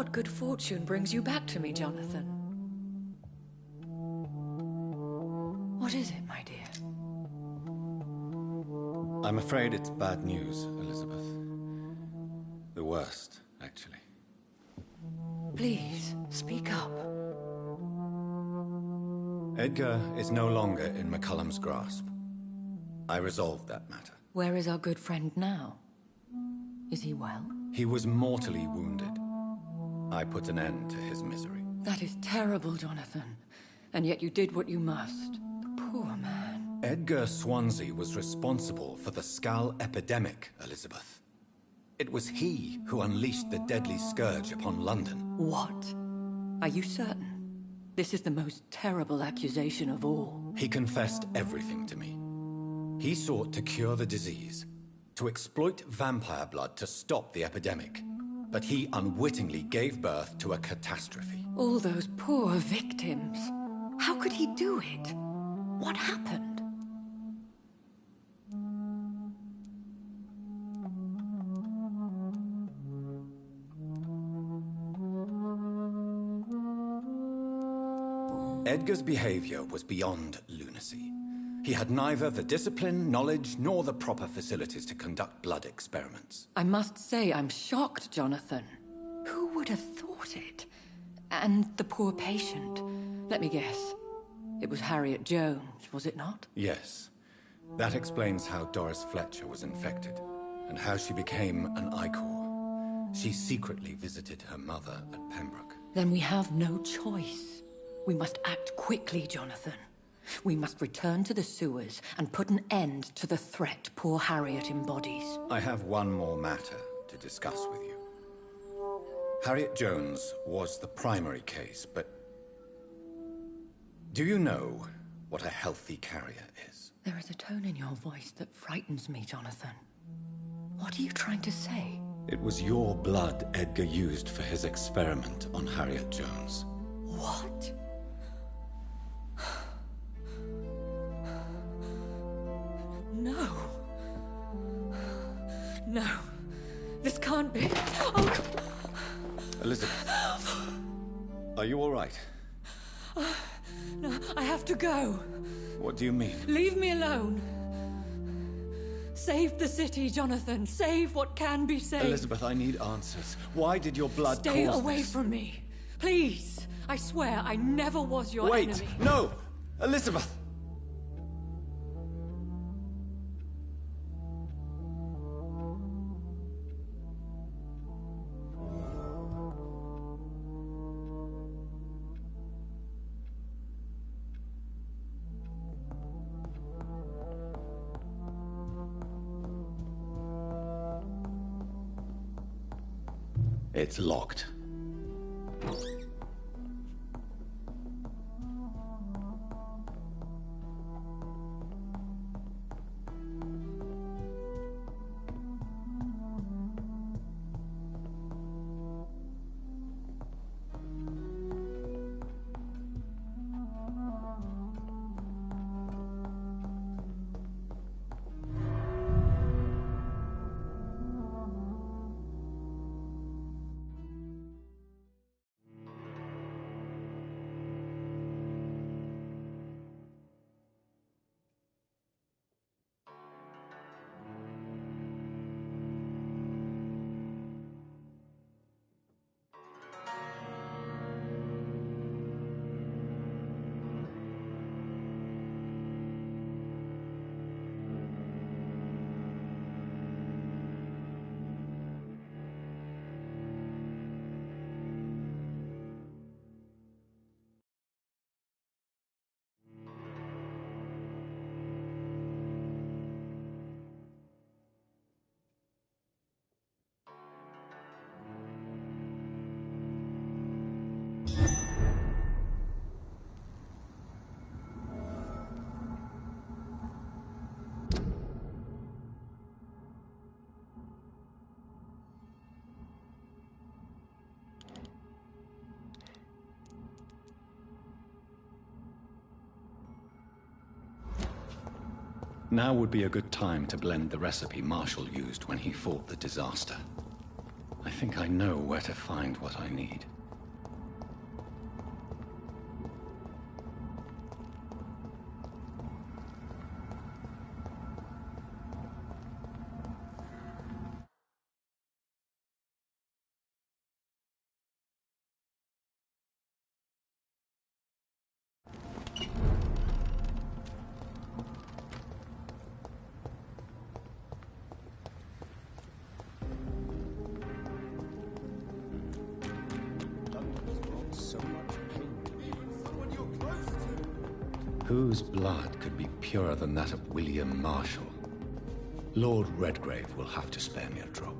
What good fortune brings you back to me, Jonathan? What is it, my dear? I'm afraid it's bad news, Elizabeth. The worst, actually. Please, speak up. Edgar is no longer in McCullum's grasp. I resolved that matter. Where is our good friend now? Is he well? He was mortally wounded. I put an end to his misery. That is terrible, Jonathan. And yet you did what you must. The poor man. Edgar Swansea was responsible for the Skull epidemic, Elizabeth. It was he who unleashed the deadly scourge upon London. What? Are you certain? This is the most terrible accusation of all. He confessed everything to me. He sought to cure the disease, to exploit vampire blood to stop the epidemic. But he unwittingly gave birth to a catastrophe. All those poor victims. How could he do it? What happened? Edgar's behavior was beyond lunacy. He had neither the discipline, knowledge, nor the proper facilities to conduct blood experiments. I must say, I'm shocked, Jonathan. Who would have thought it? And the poor patient. Let me guess. It was Harriet Jones, was it not? Yes. That explains how Doris Fletcher was infected, and how she became an Icor. She secretly visited her mother at Pembroke. Then we have no choice. We must act quickly, Jonathan. We must return to the sewers and put an end to the threat poor Harriet embodies. I have one more matter to discuss with you. Harriet Jones was the primary case, but... do you know what a healthy carrier is? There is a tone in your voice that frightens me, Jonathan. What are you trying to say? It was your blood Edgar used for his experiment on Harriet Jones. What? No. No. This can't be. Oh. Elizabeth. Are you all right? No, I have to go. What do you mean? Leave me alone. Save the city, Jonathan. Save what can be saved. Elizabeth, I need answers. Why did your blood Stay cause away this? from me. Please. I swear I never was your Wait! enemy. No! Elizabeth! It's locked. Now would be a good time to blend the recipe Marshall used when he fought the disaster. I think I know where to find what I need. Whose blood could be purer than that of William Marshall? Lord Redgrave will have to spare me a drop.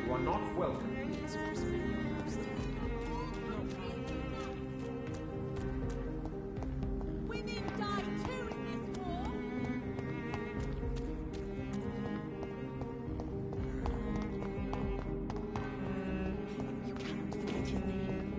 You are not welcome. Women die too in this war. You cannot forget his name.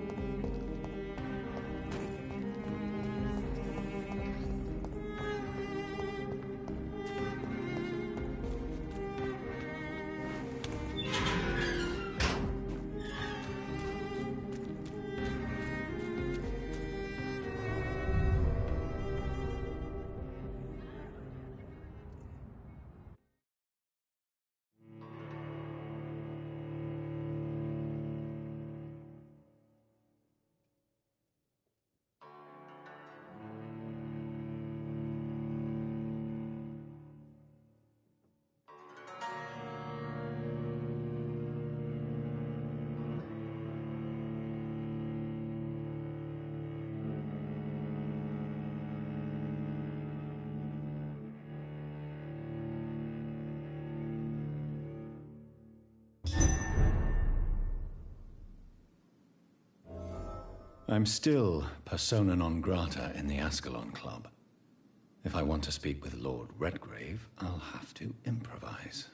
I'm still persona non grata in the Ascalon Club. If I want to speak with Lord Redgrave, I'll have to improvise.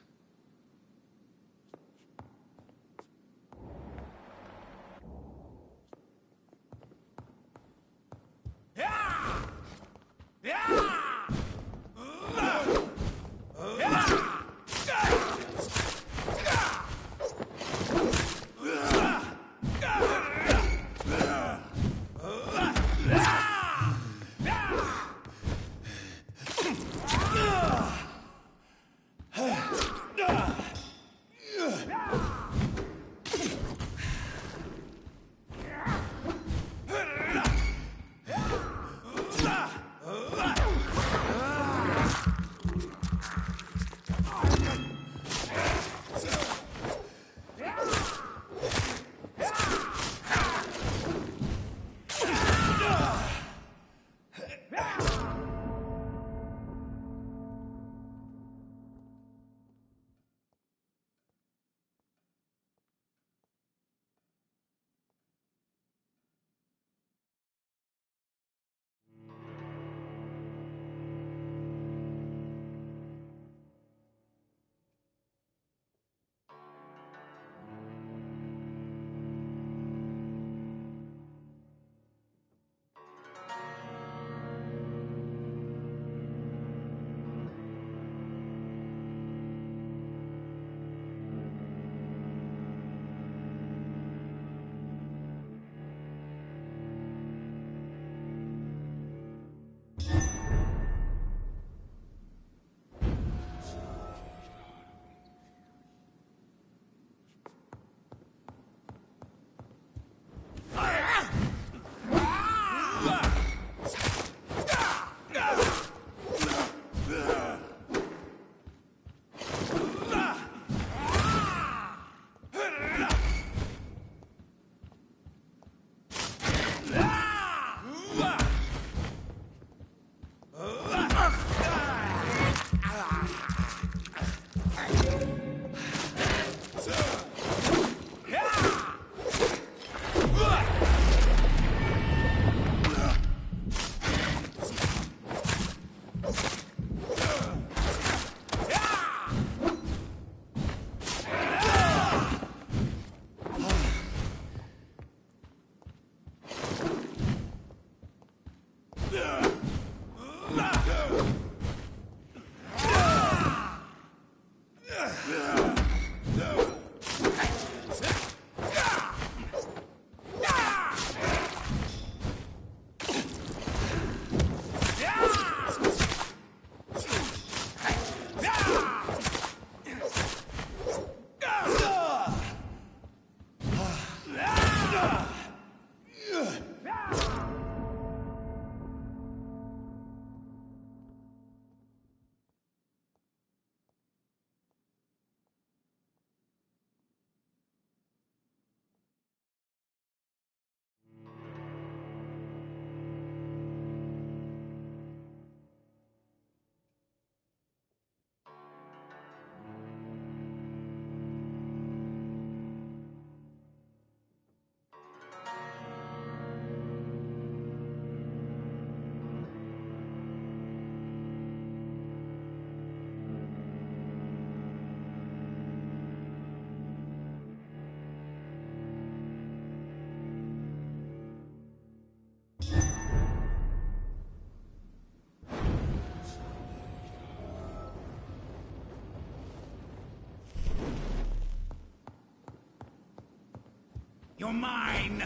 You're mine!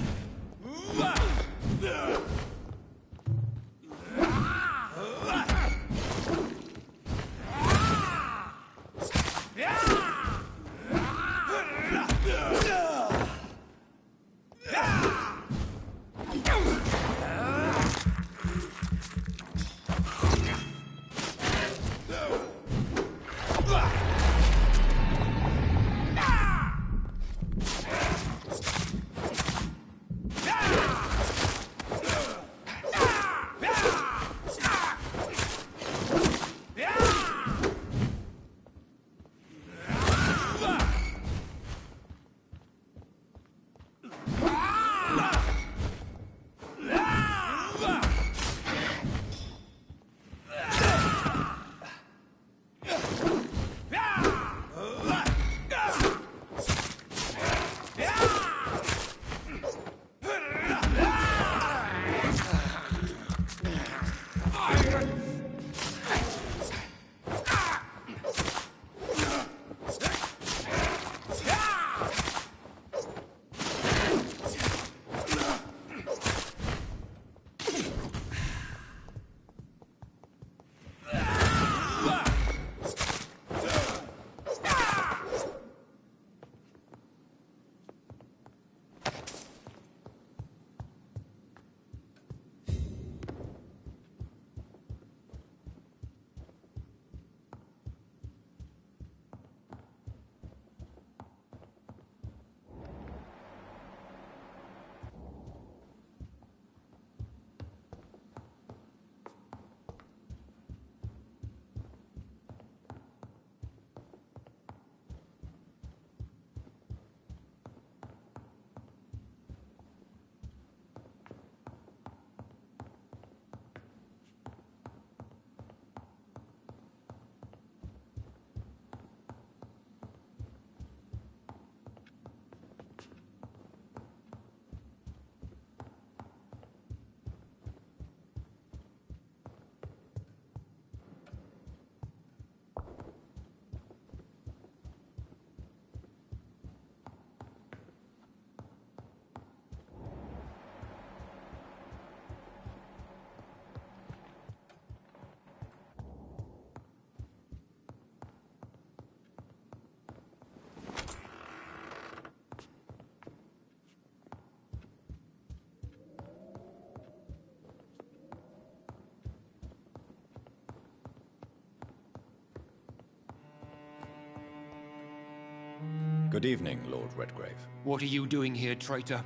Good evening, Lord Redgrave. What are you doing here, traitor?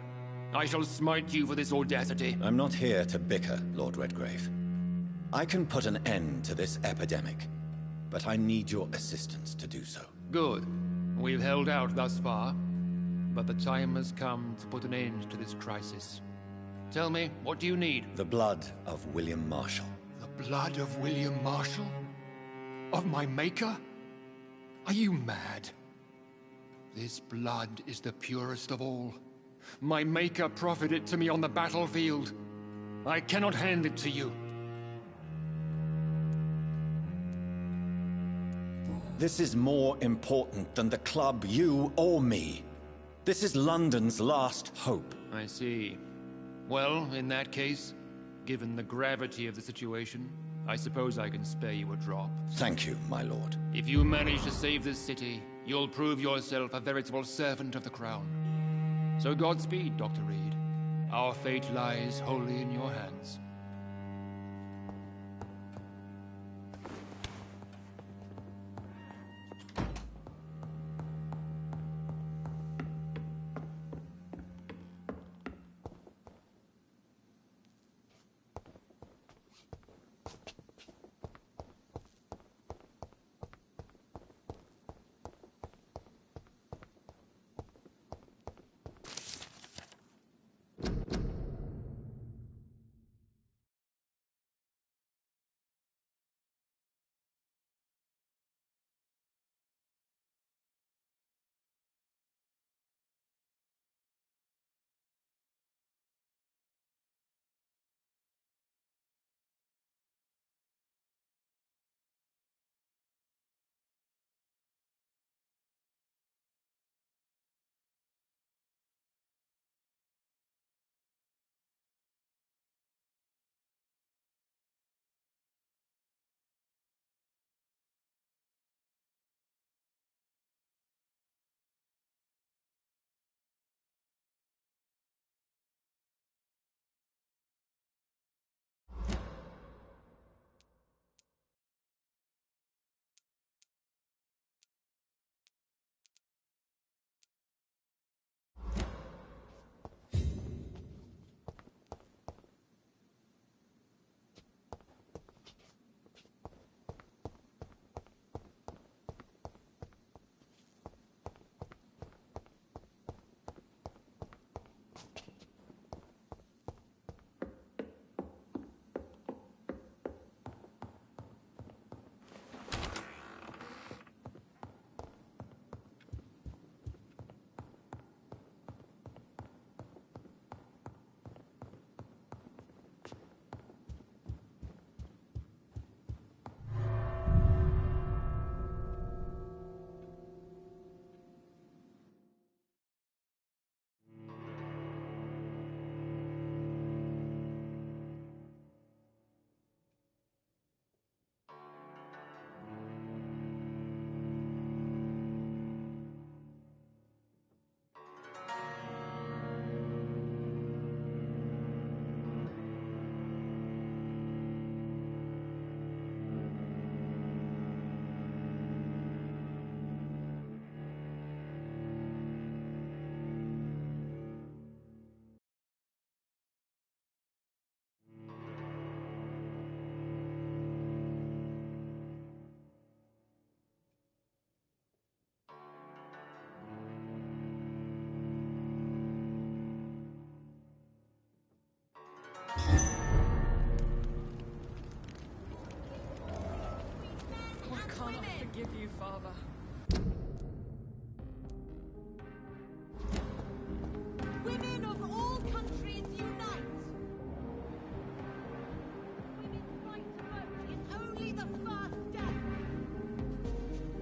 I shall smite you for this audacity. I'm not here to bicker, Lord Redgrave. I can put an end to this epidemic, but I need your assistance to do so. Good. We've held out thus far, but the time has come to put an end to this crisis. Tell me, what do you need? The blood of William Marshall. The blood of William Marshall? Of my maker? Are you mad? This blood is the purest of all. My maker proffered it to me on the battlefield. I cannot hand it to you. This is more important than the club, you or me. This is London's last hope. I see. Well, in that case, given the gravity of the situation, I suppose I can spare you a drop. Thank you, my lord. If you manage to save this city, you'll prove yourself a veritable servant of the crown. So Godspeed, Dr. Reed. Our fate lies wholly in your hands.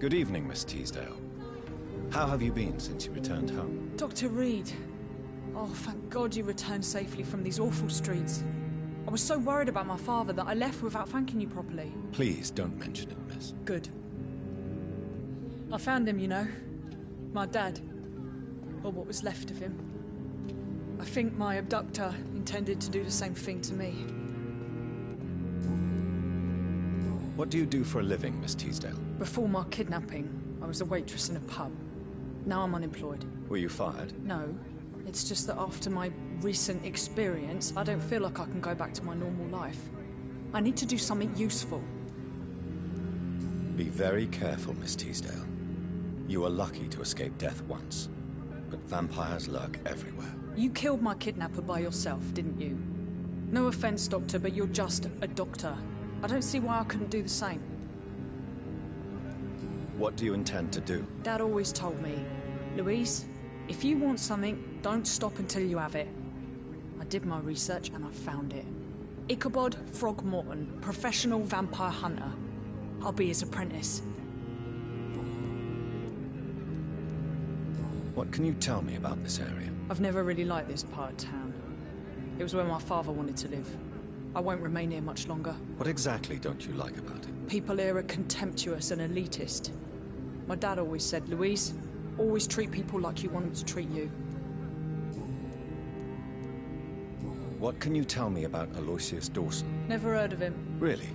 Good evening, Miss Teasdale. How have you been since you returned home? Dr. Reed. Oh, thank God you returned safely from these awful streets. I was so worried about my father that I left without thanking you properly. Please don't mention it, miss. Good. I found him, you know. My dad. Or what was left of him. I think my abductor intended to do the same thing to me. What do you do for a living, Miss Teasdale? Before my kidnapping, I was a waitress in a pub. Now I'm unemployed. Were you fired? No. It's just that after my recent experience, I don't feel like I can go back to my normal life. I need to do something useful. Be very careful, Miss Teasdale. You were lucky to escape death once, but vampires lurk everywhere. You killed my kidnapper by yourself, didn't you? No offense, Doctor, but you're just a doctor. I don't see why I couldn't do the same. What do you intend to do? Dad always told me, Louise, if you want something, don't stop until you have it. I did my research and I found it. Ichabod Throgmorton, professional vampire hunter. I'll be his apprentice. What can you tell me about this area? I've never really liked this part of town. It was where my father wanted to live. I won't remain here much longer. What exactly don't you like about it? People here are contemptuous and elitist. My dad always said, Louise, always treat people like you want them to treat you. What can you tell me about Aloysius Dawson? Never heard of him. Really?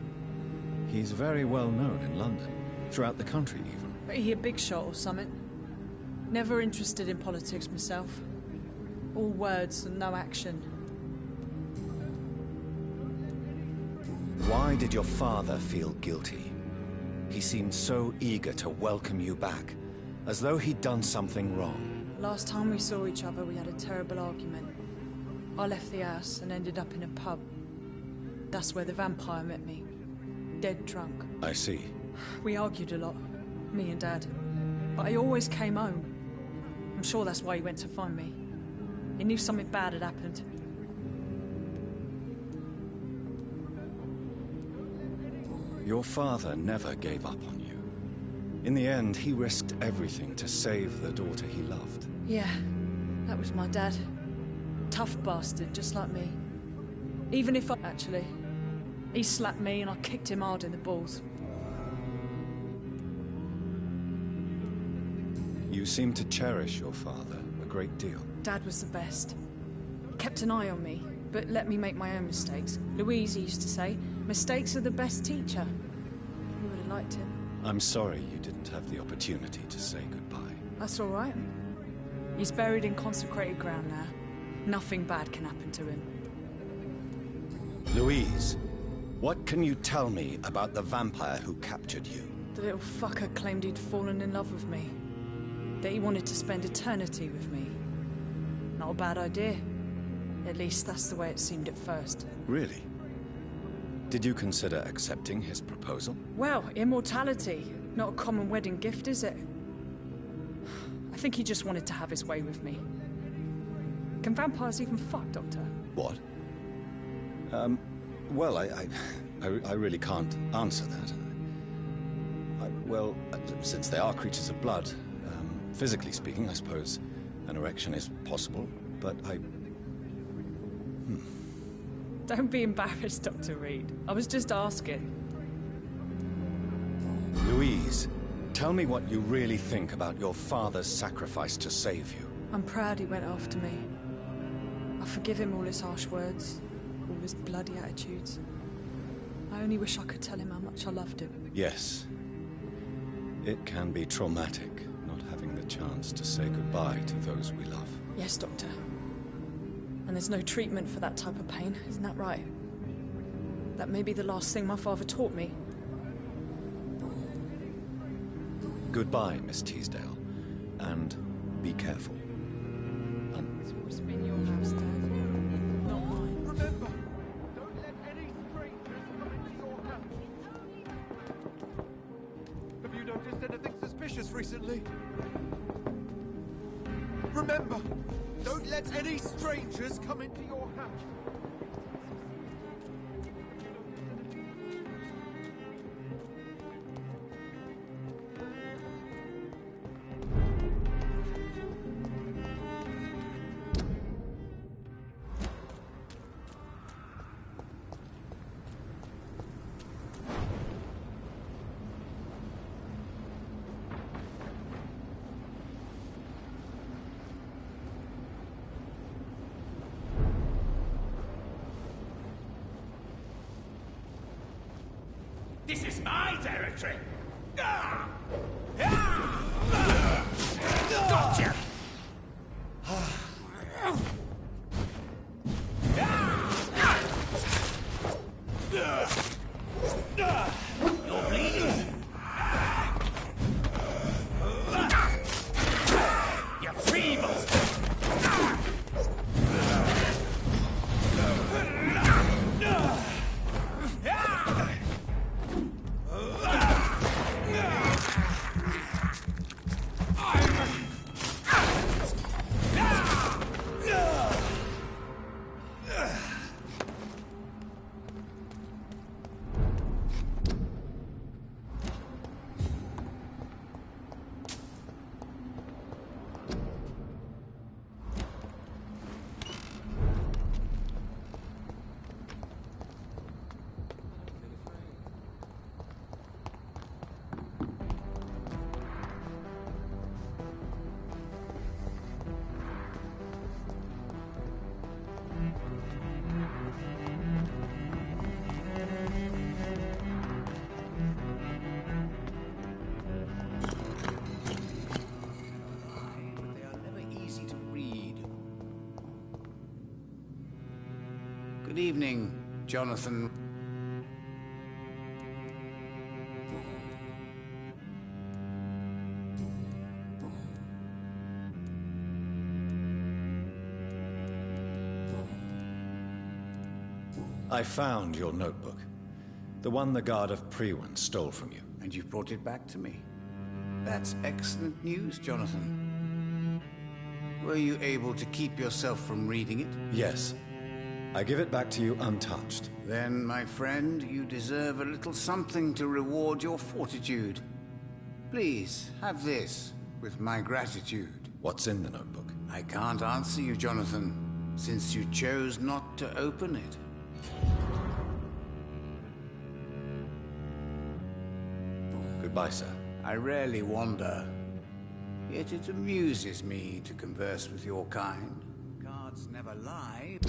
He's very well known in London, throughout the country even. But he a big shot or something? Never interested in politics myself. All words and no action. Why did your father feel guilty? He seemed so eager to welcome you back, as though he'd done something wrong. Last time we saw each other, we had a terrible argument. I left the house and ended up in a pub. That's where the vampire met me. Dead drunk. I see. We argued a lot, me and Dad. But I always came home. I'm sure that's why he went to find me. He knew something bad had happened. Your father never gave up on you. In the end, he risked everything to save the daughter he loved. Yeah, that was my dad. Tough bastard, just like me. Even if actually, he slapped me and I kicked him hard in the balls. You seem to cherish your father a great deal. Dad was the best. He kept an eye on me, but let me make my own mistakes. Louise used to say, mistakes are the best teacher. You would have liked him. I'm sorry you didn't have the opportunity to say goodbye. That's all right. He's buried in consecrated ground now. Nothing bad can happen to him. Louise, what can you tell me about the vampire who captured you? The little fucker claimed he'd fallen in love with me. That he wanted to spend eternity with me. Not a bad idea. At least that's the way it seemed at first. Really? Did you consider accepting his proposal? Well, immortality. Not a common wedding gift, is it? I think he just wanted to have his way with me. Can vampires even fuck, Doctor? What? Well, I really can't answer that. Well, since they are creatures of blood, physically speaking, I suppose an erection is possible, but Don't be embarrassed, Dr. Reed. I was just asking. Louise, tell me what you really think about your father's sacrifice to save you. I'm proud he went after me. I forgive him all his harsh words, all his bloody attitudes. I only wish I could tell him how much I loved him. Yes. It can be traumatic, not having the chance to say goodbye to those we love. Yes, Doctor. And there's no treatment for that type of pain, isn't that right? That may be the last thing my father taught me. Goodbye, Miss Teasdale. And be careful. It's always been your house, Dad. Not mine. Remember, don't let any strangers come into your house. Have you noticed anything suspicious recently? Remember, don't let any strangers come into your house. This is my territory! Gotcha! You're bleeding! You're feeble! Good evening, Jonathan. I found your notebook. The one the guard of Priwen stole from you. And you've brought it back to me. That's excellent news, Jonathan. Were you able to keep yourself from reading it? Yes. I give it back to you untouched. Then, my friend, you deserve a little something to reward your fortitude. Please, have this, with my gratitude. What's in the notebook? I can't answer you, Jonathan, since you chose not to open it. Goodbye, sir. I rarely wander, yet it amuses me to converse with your kind. Guards never lie.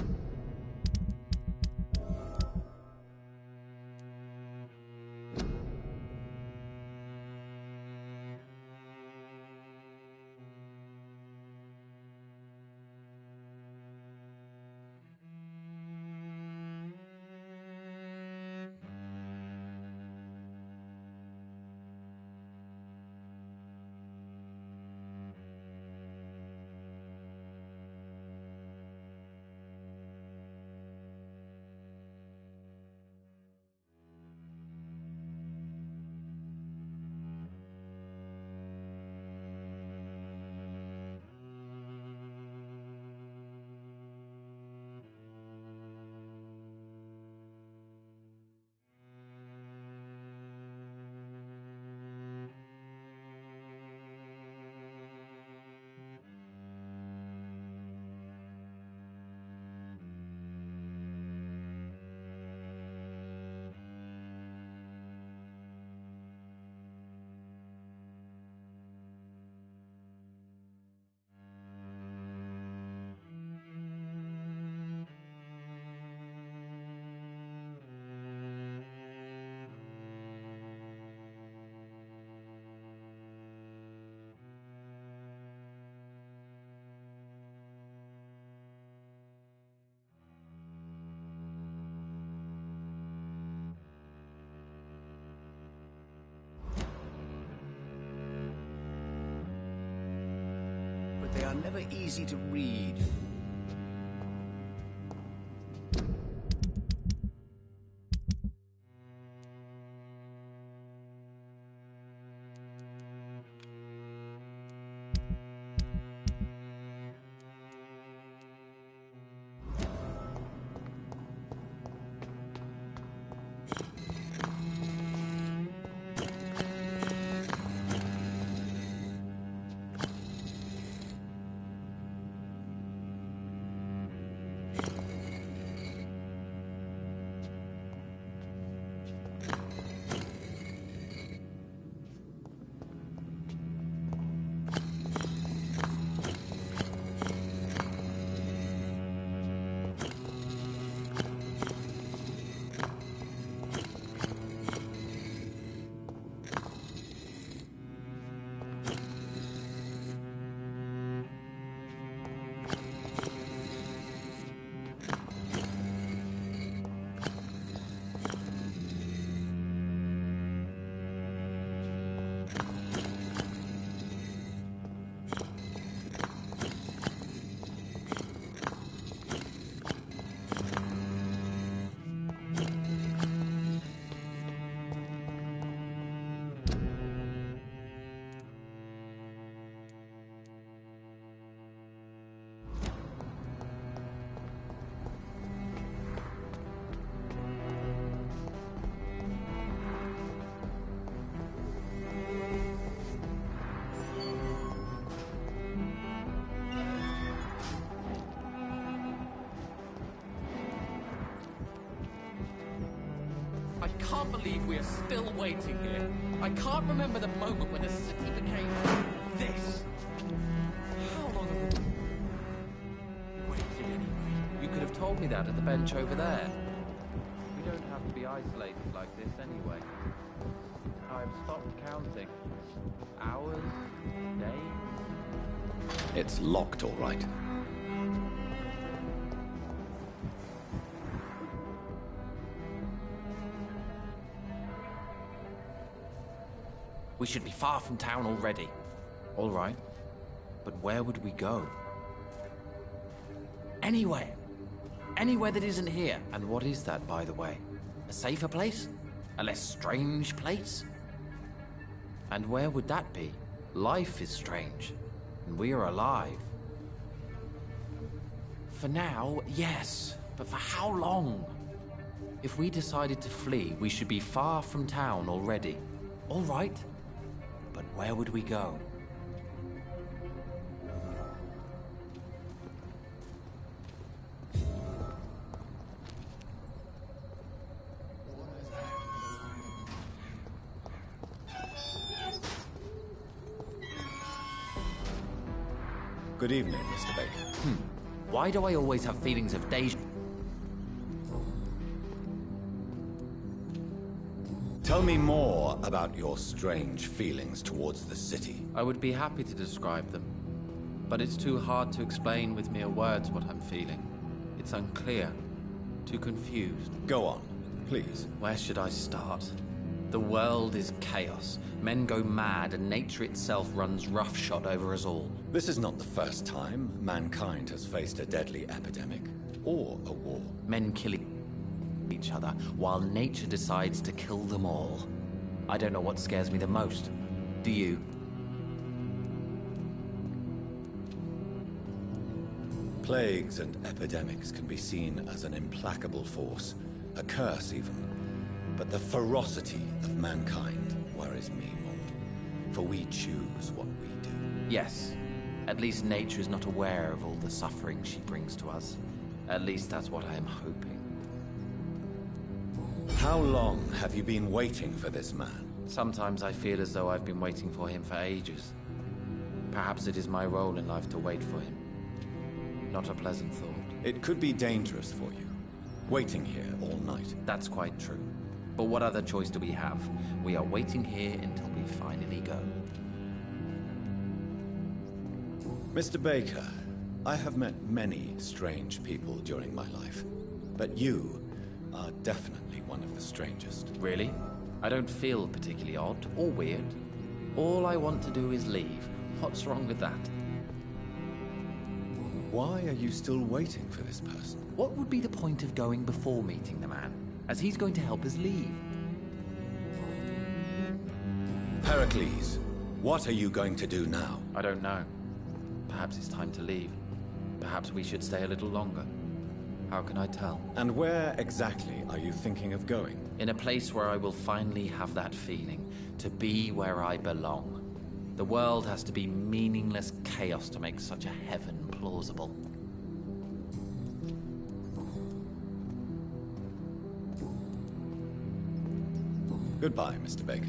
They are never easy to read. can't believe we are still waiting here. I can't remember the moment when the city became this. How long have we waited anyway? You could have told me that at the bench over there. We don't have to be isolated like this anyway. I've stopped counting. Hours? Days? It's locked, all right. We should be far from town already. All right. But where would we go? Anywhere. Anywhere that isn't here. And what is that, by the way? A safer place? A less strange place? And where would that be? Life is strange. And we are alive. For now, yes. But for how long? If we decided to flee, we should be far from town already. All right. But where would we go? Good evening, Mr. Baker. Why do I always have feelings of deja? Tell me more about your strange feelings towards the city. I would be happy to describe them, but it's too hard to explain with mere words what I'm feeling. It's unclear, too confused. Go on, please. Where should I start? The world is chaos. Men go mad, and nature itself runs roughshod over us all. This is not the first time mankind has faced a deadly epidemic or a war. Men kill each other, while nature decides to kill them all. I don't know what scares me the most. Do you? Plagues and epidemics can be seen as an implacable force, a curse even. But the ferocity of mankind worries me more, for we choose what we do. Yes. At least nature is not aware of all the suffering she brings to us. At least that's what I am hoping. How long have you been waiting for this man? Sometimes I feel as though I've been waiting for him for ages. Perhaps it is my role in life to wait for him. Not a pleasant thought. It could be dangerous for you, waiting here all night. That's quite true. But what other choice do we have? We are waiting here until we finally go. Mr. Baker, I have met many strange people during my life, but you are definitely one of the strangest. Really? I don't feel particularly odd or weird. All I want to do is leave. What's wrong with that? Why are you still waiting for this person? What would be the point of going before meeting the man, as he's going to help us leave? Pericles, what are you going to do now? I don't know. Perhaps it's time to leave. Perhaps we should stay a little longer. How can I tell? And where exactly are you thinking of going? In a place where I will finally have that feeling, to be where I belong. The world has to be meaningless chaos to make such a heaven plausible. Goodbye, Mr. Baker.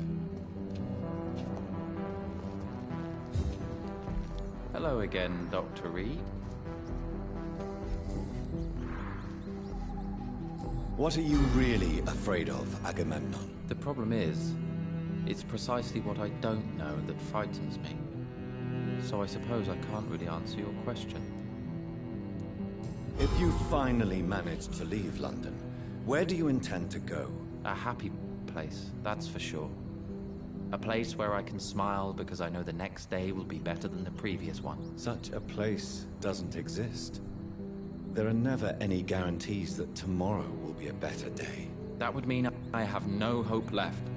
Hello again, Dr. Reed. What are you really afraid of, Agamemnon? The problem is, it's precisely what I don't know that frightens me. So I suppose I can't really answer your question. If you finally manage to leave London, where do you intend to go? A happy place, that's for sure. A place where I can smile because I know the next day will be better than the previous one. Such a place doesn't exist. There are never any guarantees that tomorrow will be a better day. That would mean I have no hope left.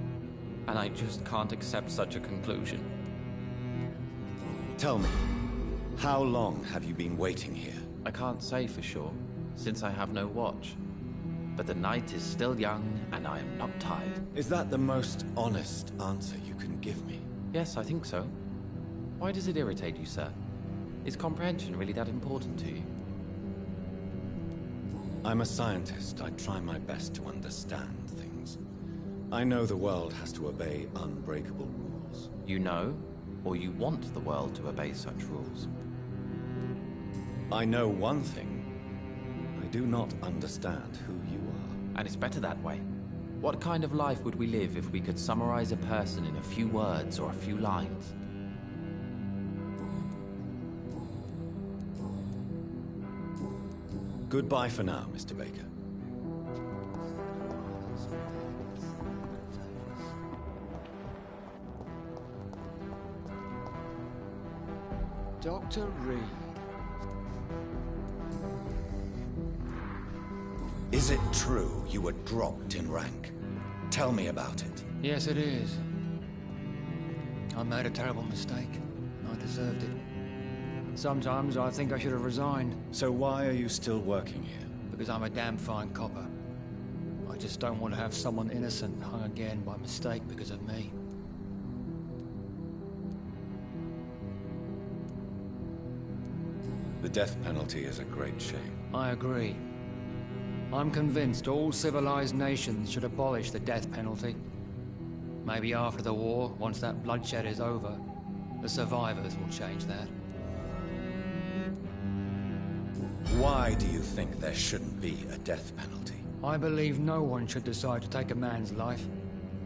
And I just can't accept such a conclusion. Tell me, how long have you been waiting here? I can't say for sure, since I have no watch. But the night is still young, and I am not tired. Is that the most honest answer you can give me? Yes, I think so. Why does it irritate you, sir? Is comprehension really that important to you? I'm a scientist. I try my best to understand things. I know the world has to obey unbreakable rules. You know, or you want the world to obey such rules? I know one thing. I do not understand who you are. And it's better that way. What kind of life would we live if we could summarize a person in a few words or a few lines? Goodbye for now, Mr. Baker. Dr. Reed. Is it true you were dropped in rank? Tell me about it. Yes, it is. I made a terrible mistake. I deserved it. Sometimes I think I should have resigned. So why are you still working here? Because I'm a damn fine copper. I just don't want to have someone innocent hung again by mistake because of me. The death penalty is a great shame. I agree. I'm convinced all civilized nations should abolish the death penalty. Maybe after the war, once that bloodshed is over, the survivors will change that. Why do you think there shouldn't be a death penalty? I believe no one should decide to take a man's life.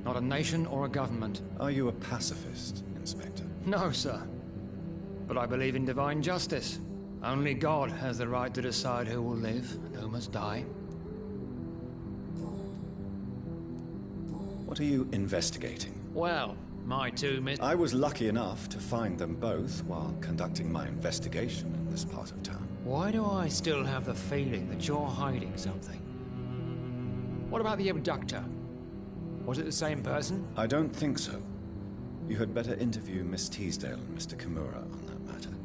Not a nation or a government. Are you a pacifist, Inspector? No, sir. But I believe in divine justice. Only God has the right to decide who will live and who must die. What are you investigating? Well, I was lucky enough to find them both while conducting my investigation in this part of town. Why do I still have the feeling that you're hiding something? What about the abductor? Was it the same person? I don't think so. You had better interview Miss Teasdale and Mr. Kimura on that matter.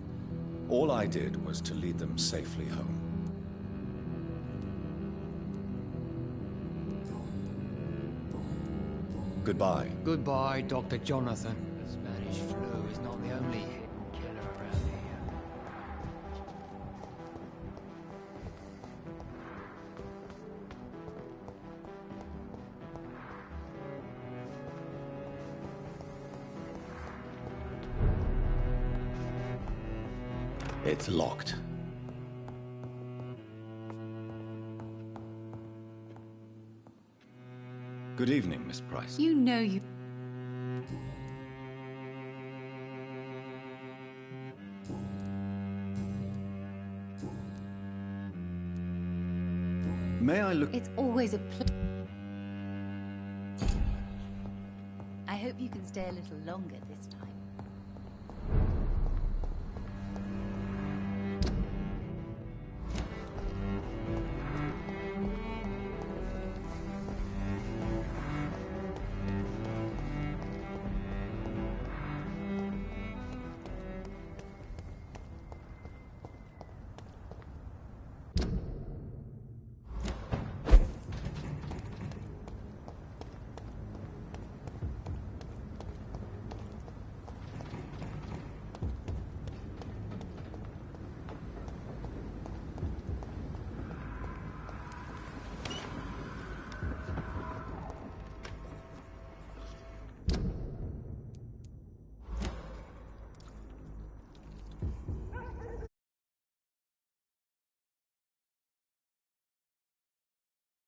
All I did was to lead them safely home. Goodbye. Goodbye, Dr. Jonathan. The Spanish flu is not the only hidden killer around here. It's locked. Good evening, Miss Price. You know you... May I look... It's always a I hope you can stay a little longer this time.